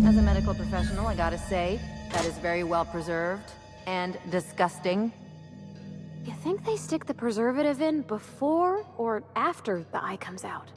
As a medical professional, I gotta say, that is very well preserved and disgusting. You think they stick the preservative in before or after the eye comes out?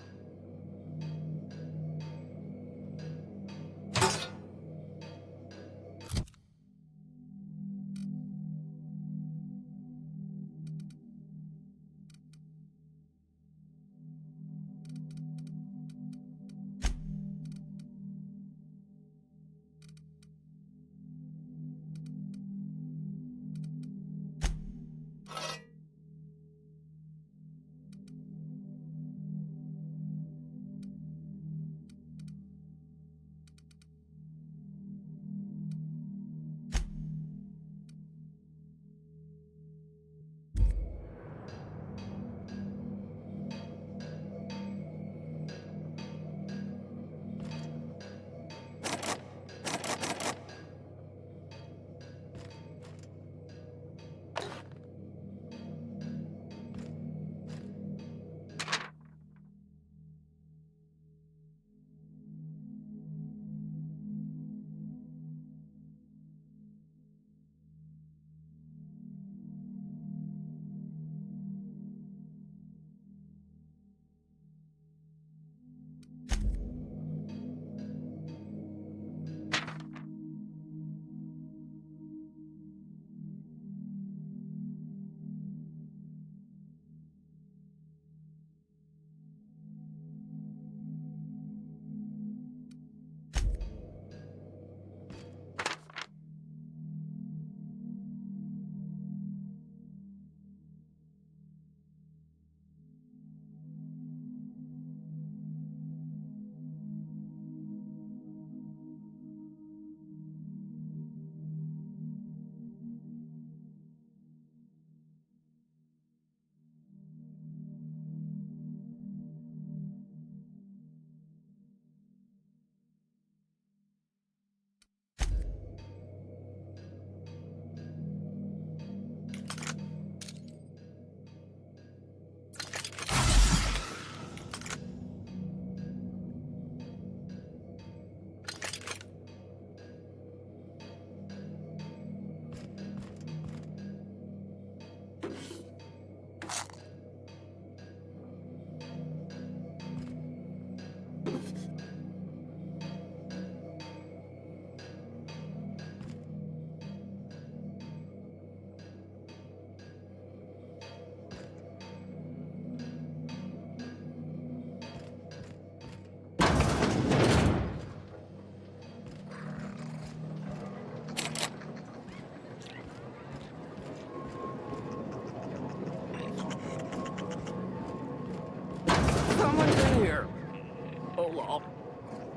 so long.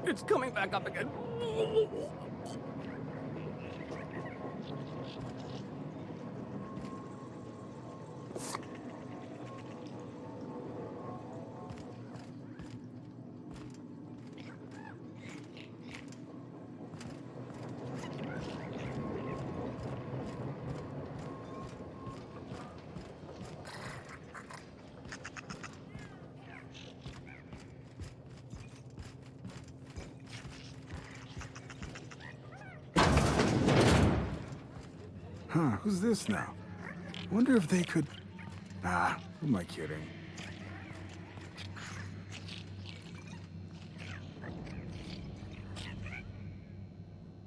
It's coming back up again. Huh, who's this now? Wonder if they could... Ah, who am I kidding?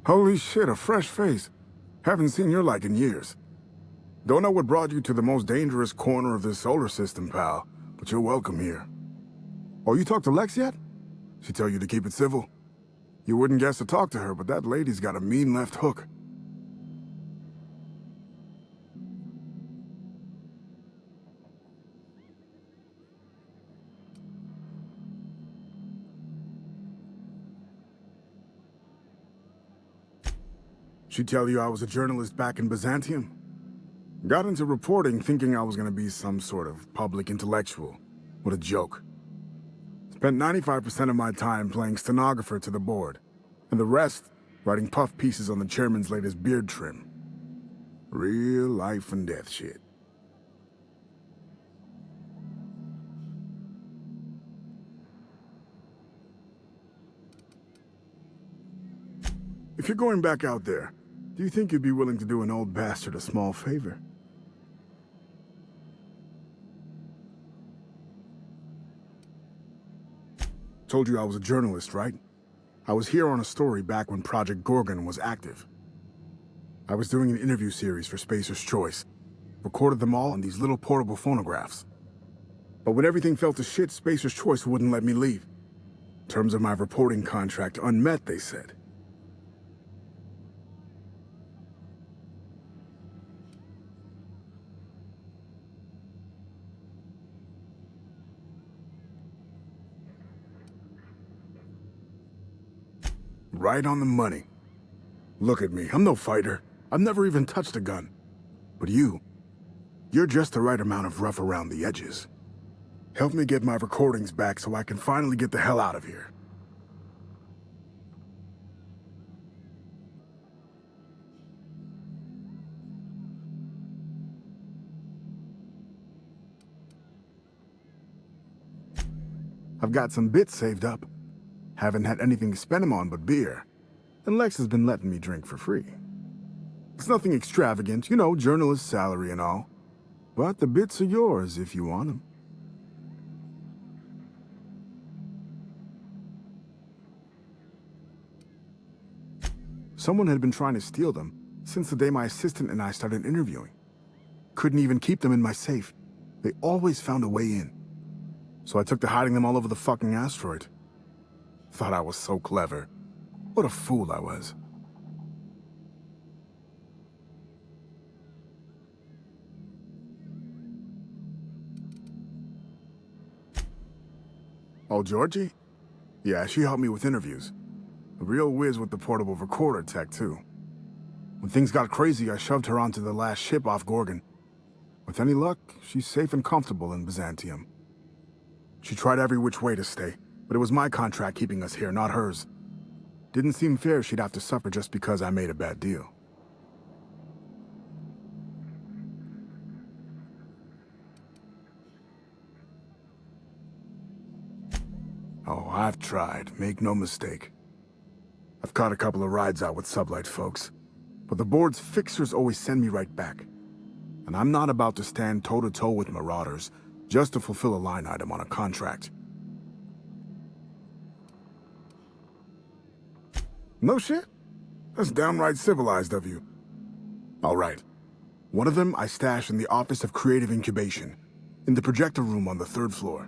Holy shit, a fresh face. Haven't seen your like in years. Don't know what brought you to the most dangerous corner of this solar system, pal, but you're welcome here. Oh, you talked to Lex yet? She tell you to keep it civil? You wouldn't guess to talk to her, but that lady's got a mean left hook. She tell you I was a journalist back in Byzantium? Got into reporting thinking I was gonna be some sort of public intellectual. What a joke. Spent 95% of my time playing stenographer to the board, and the rest writing puff pieces on the chairman's latest beard trim. Real life and death shit. If you're going back out there, do you think you'd be willing to do an old bastard a small favor? Told you I was a journalist, right? I was here on a story back when Project Gorgon was active. I was doing an interview series for Spacer's Choice. Recorded them all on these little portable phonographs. But when everything fell to shit, Spacer's Choice wouldn't let me leave. Terms of my reporting contract unmet, they said. Right on the money. Look at me, I'm no fighter. I've never even touched a gun. But you're just the right amount of rough around the edges. Help me get my recordings back so I can finally get the hell out of here. I've got some bits saved up. Haven't had anything to spend them on but beer. And Lex has been letting me drink for free. It's nothing extravagant, you know, journalist salary and all. But the bits are yours if you want them. Someone had been trying to steal them since the day my assistant and I started interviewing. Couldn't even keep them in my safe. They always found a way in. So I took to hiding them all over the fucking asteroid. Thought I was so clever. What a fool I was. Oh, Georgie? Yeah, she helped me with interviews. A real whiz with the portable recorder tech, too. When things got crazy, I shoved her onto the last ship off Gorgon. With any luck, she's safe and comfortable in Byzantium. She tried every which way to stay, but it was my contract keeping us here, not hers. Didn't seem fair she'd have to suffer just because I made a bad deal. Oh, I've tried, make no mistake. I've caught a couple of rides out with sublight folks, but the board's fixers always send me right back. And I'm not about to stand toe-to-toe with marauders just to fulfill a line item on a contract. No shit? That's downright civilized of you. All right. One of them I stash in the Office of Creative Incubation, in the projector room on the 3rd floor.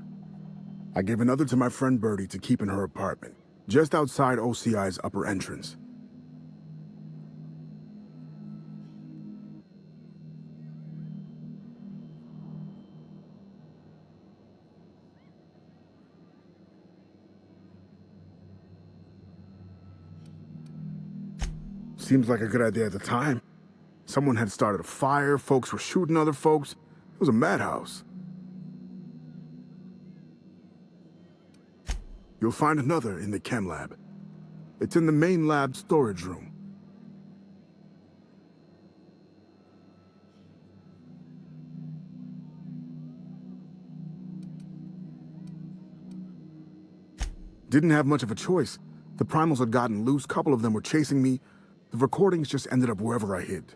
I gave another to my friend Birdie to keep in her apartment, just outside OCI's upper entrance. Seems like a good idea at the time. Someone had started a fire, folks were shooting other folks. It was a madhouse. You'll find another in the chem lab. It's in the main lab storage room. Didn't have much of a choice. The primals had gotten loose, couple of them were chasing me. The recordings just ended up wherever I hid.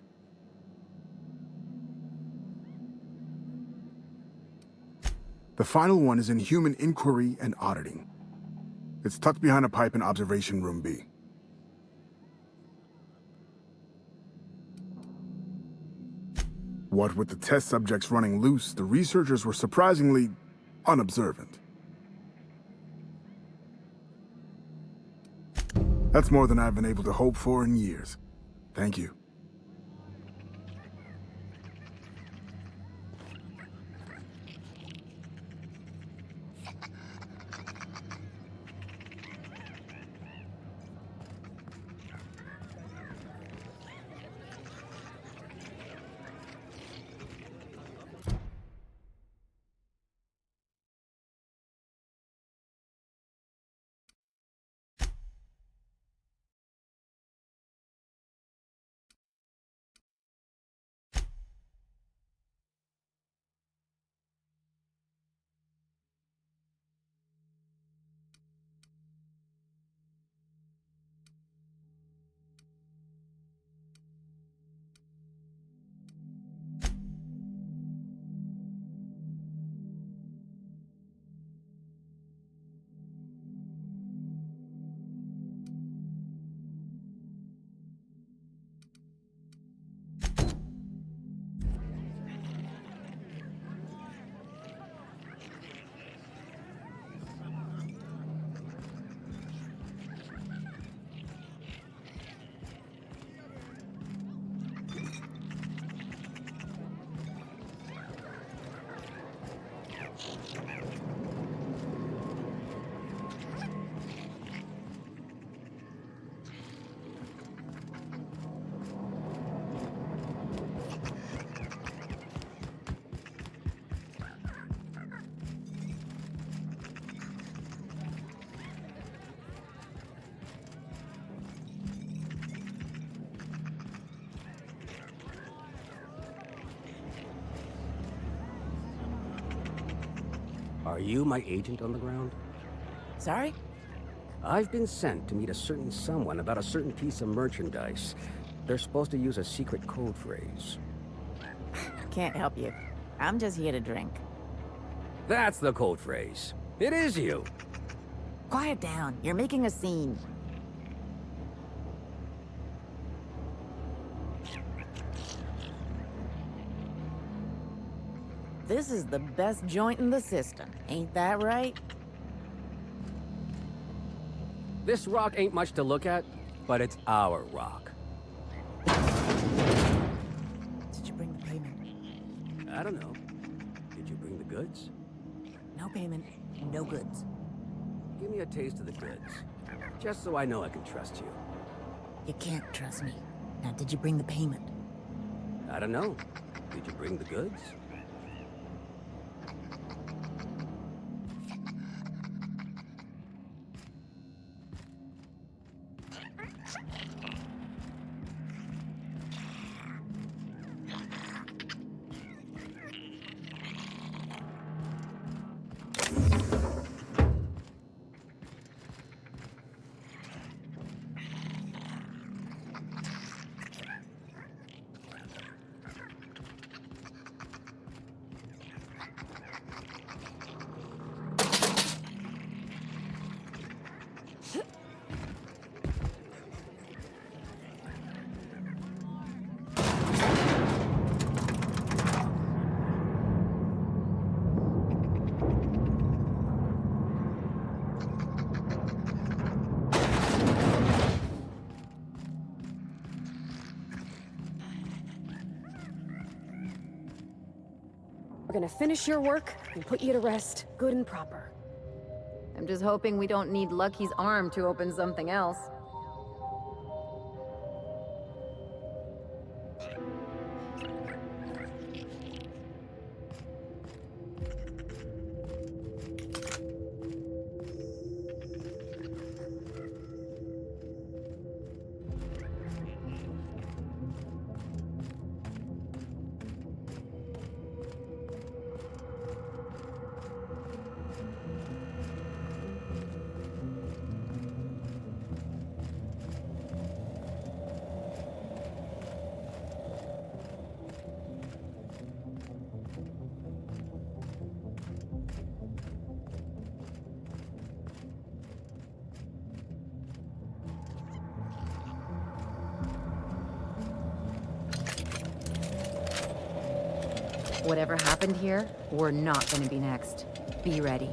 The final one is in Human Inquiry and Auditing. It's tucked behind a pipe in Observation Room B. What with the test subjects running loose, the researchers were surprisingly unobservant. That's more than I've been able to hope for in years. Thank you. Are you my agent on the ground? Sorry? I've been sent to meet a certain someone about a certain piece of merchandise. They're supposed to use a secret code phrase. Can't help you. I'm just here to drink. That's the code phrase. It is you. Quiet down. You're making a scene. This is the best joint in the system. Ain't that right? This rock ain't much to look at, but it's our rock. Did you bring the payment? I don't know. Did you bring the goods? No payment, no goods. Give me a taste of the goods, just so I know I can trust you. You can't trust me. Now, did you bring the payment? I don't know. Did you bring the goods? We're gonna finish your work and put you to rest, good and proper. I'm just hoping we don't need Lucky's arm to open something else. Whatever happened here, we're not gonna be next. Be ready.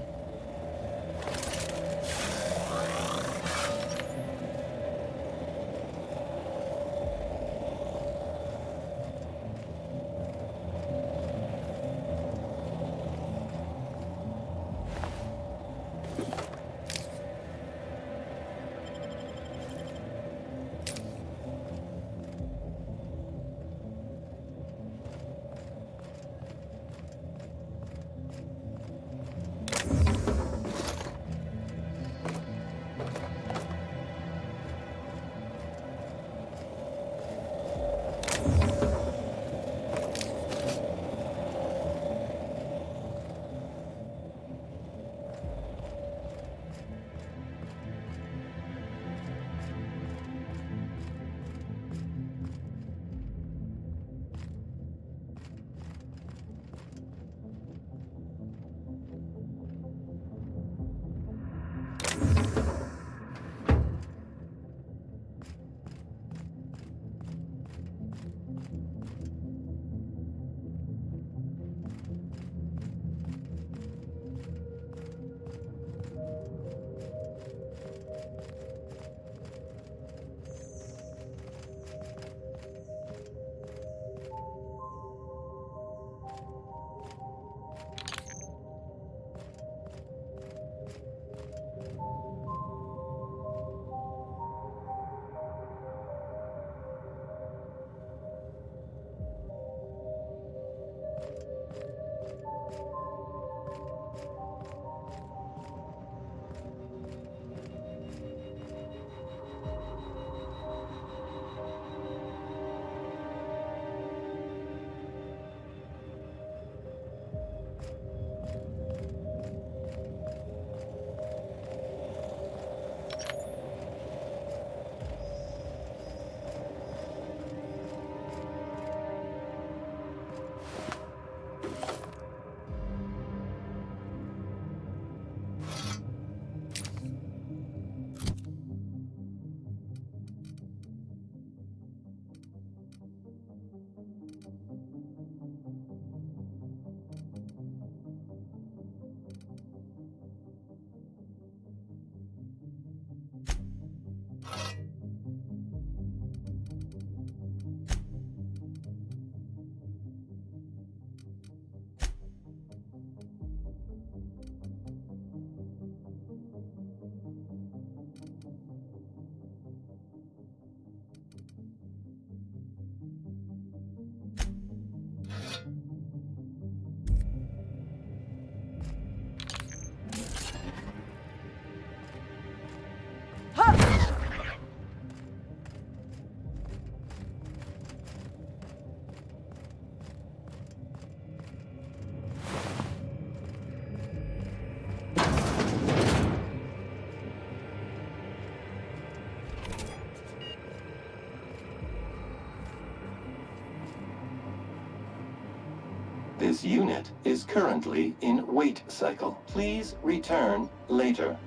This unit is currently in wait cycle. Please return later.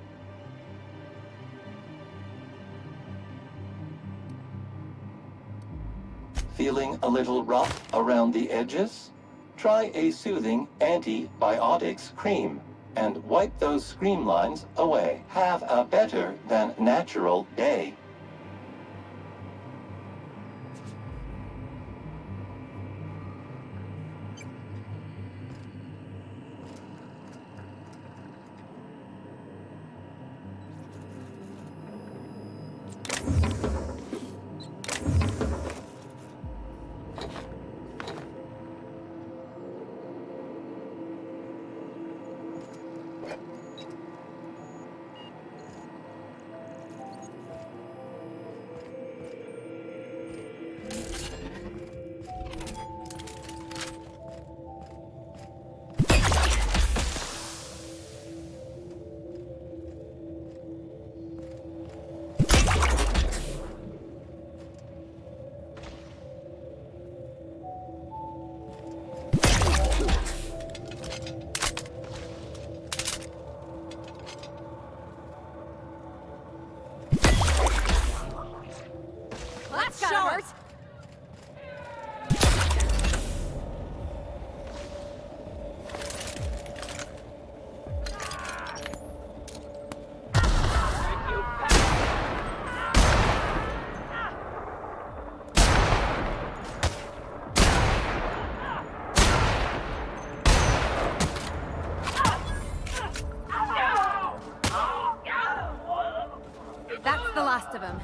Feeling a little rough around the edges? Try a soothing antibiotics cream and wipe those scream lines away. Have a better than natural day. last of them.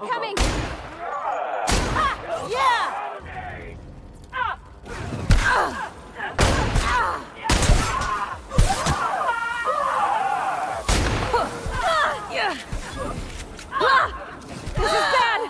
Incoming! This is bad!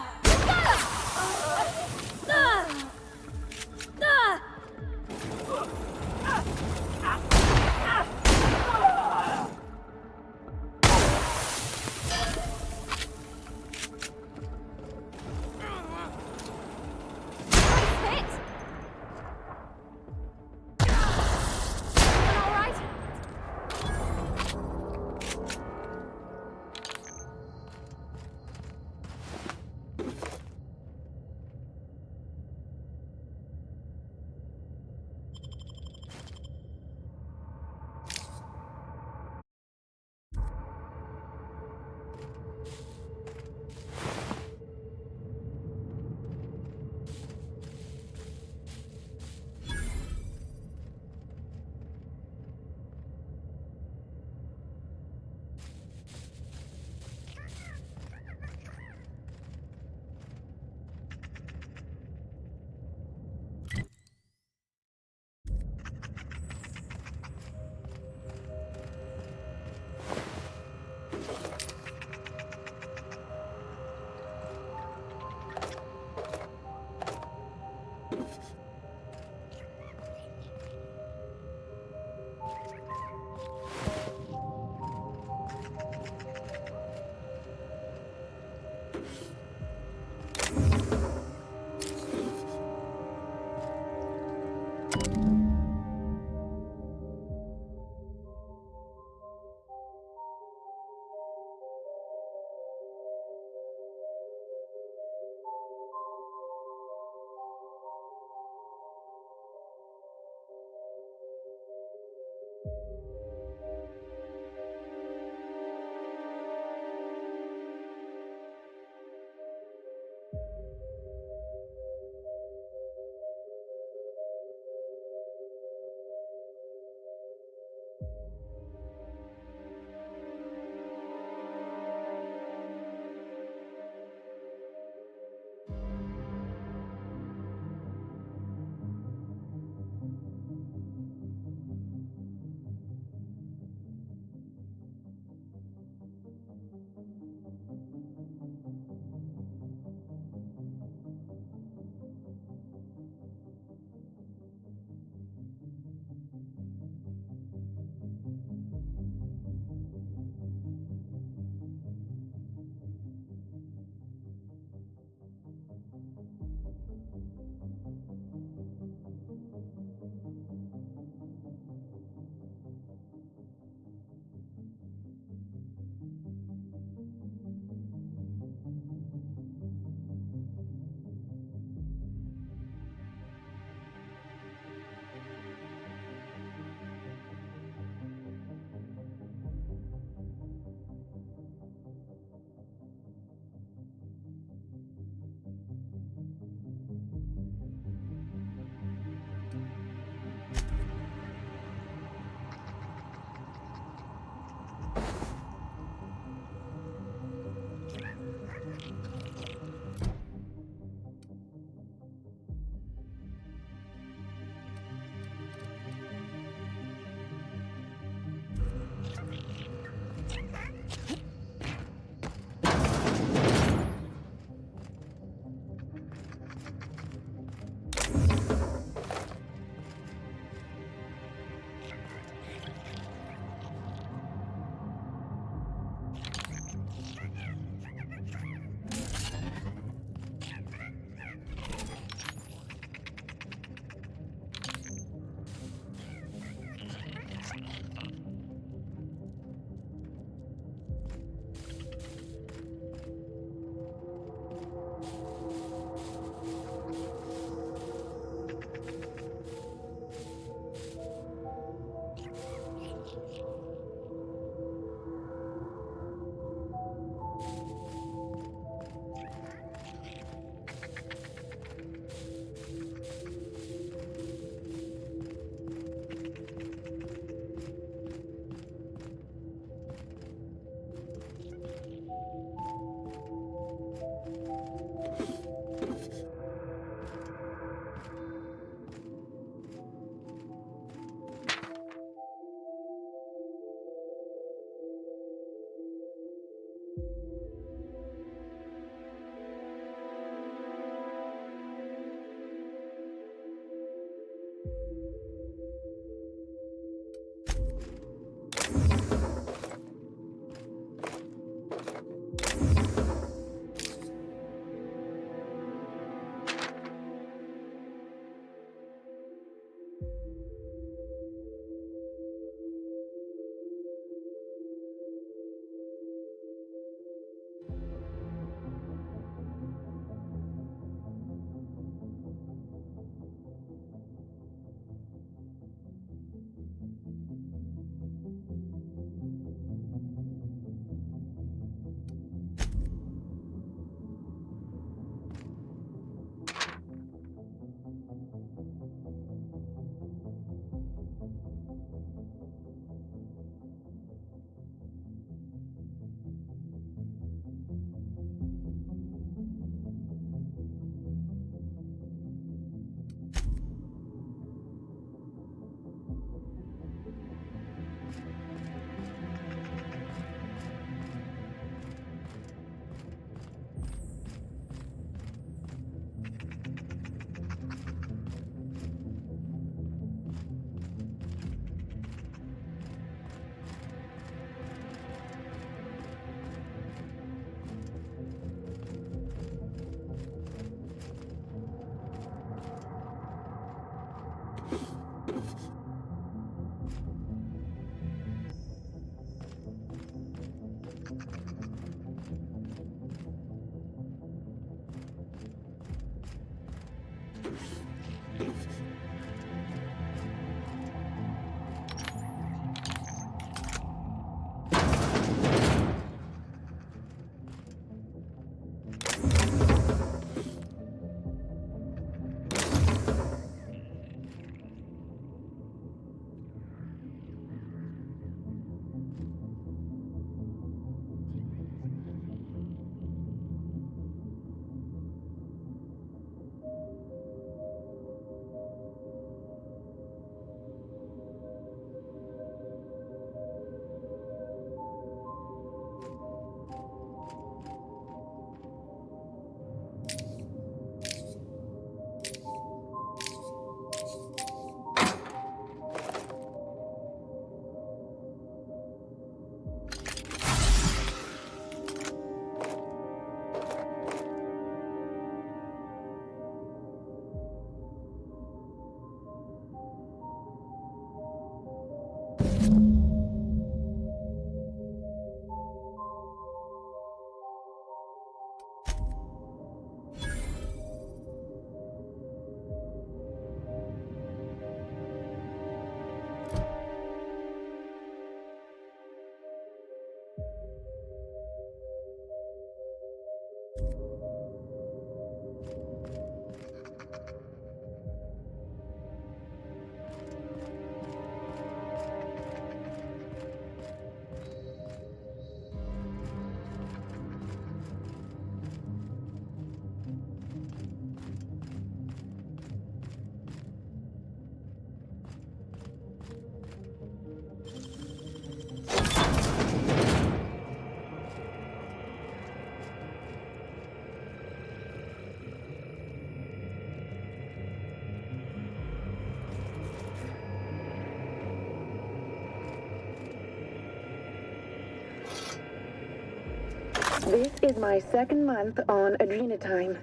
This is my second month on adrenatime.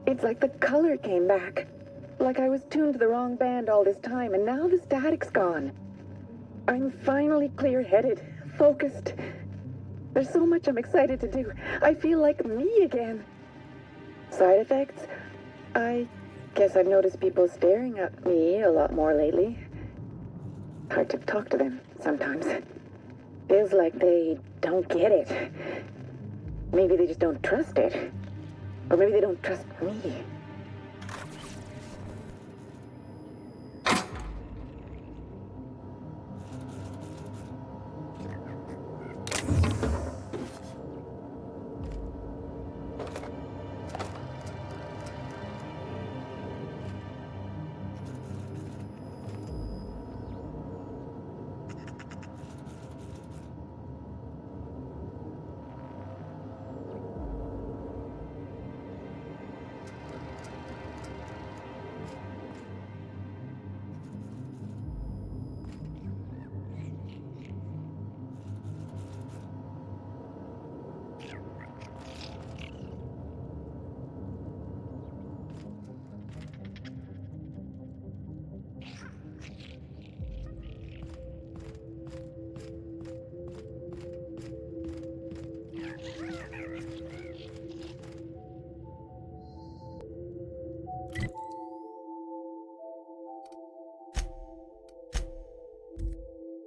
It's like the color came back. Like I was tuned to the wrong band all this time, and now the static's gone. I'm finally clear-headed, focused. There's so much I'm excited to do. I feel like me again. Side effects? I guess I've noticed people staring at me a lot more lately. Hard to talk to them sometimes. Feels like they don't get it. Maybe they just don't trust it. Or maybe they don't trust me.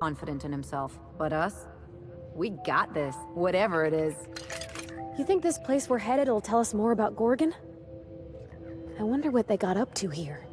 Confident in himself. But us? We got this, whatever it is. You think this place we're headed will tell us more about Gorgon? I wonder what they got up to here.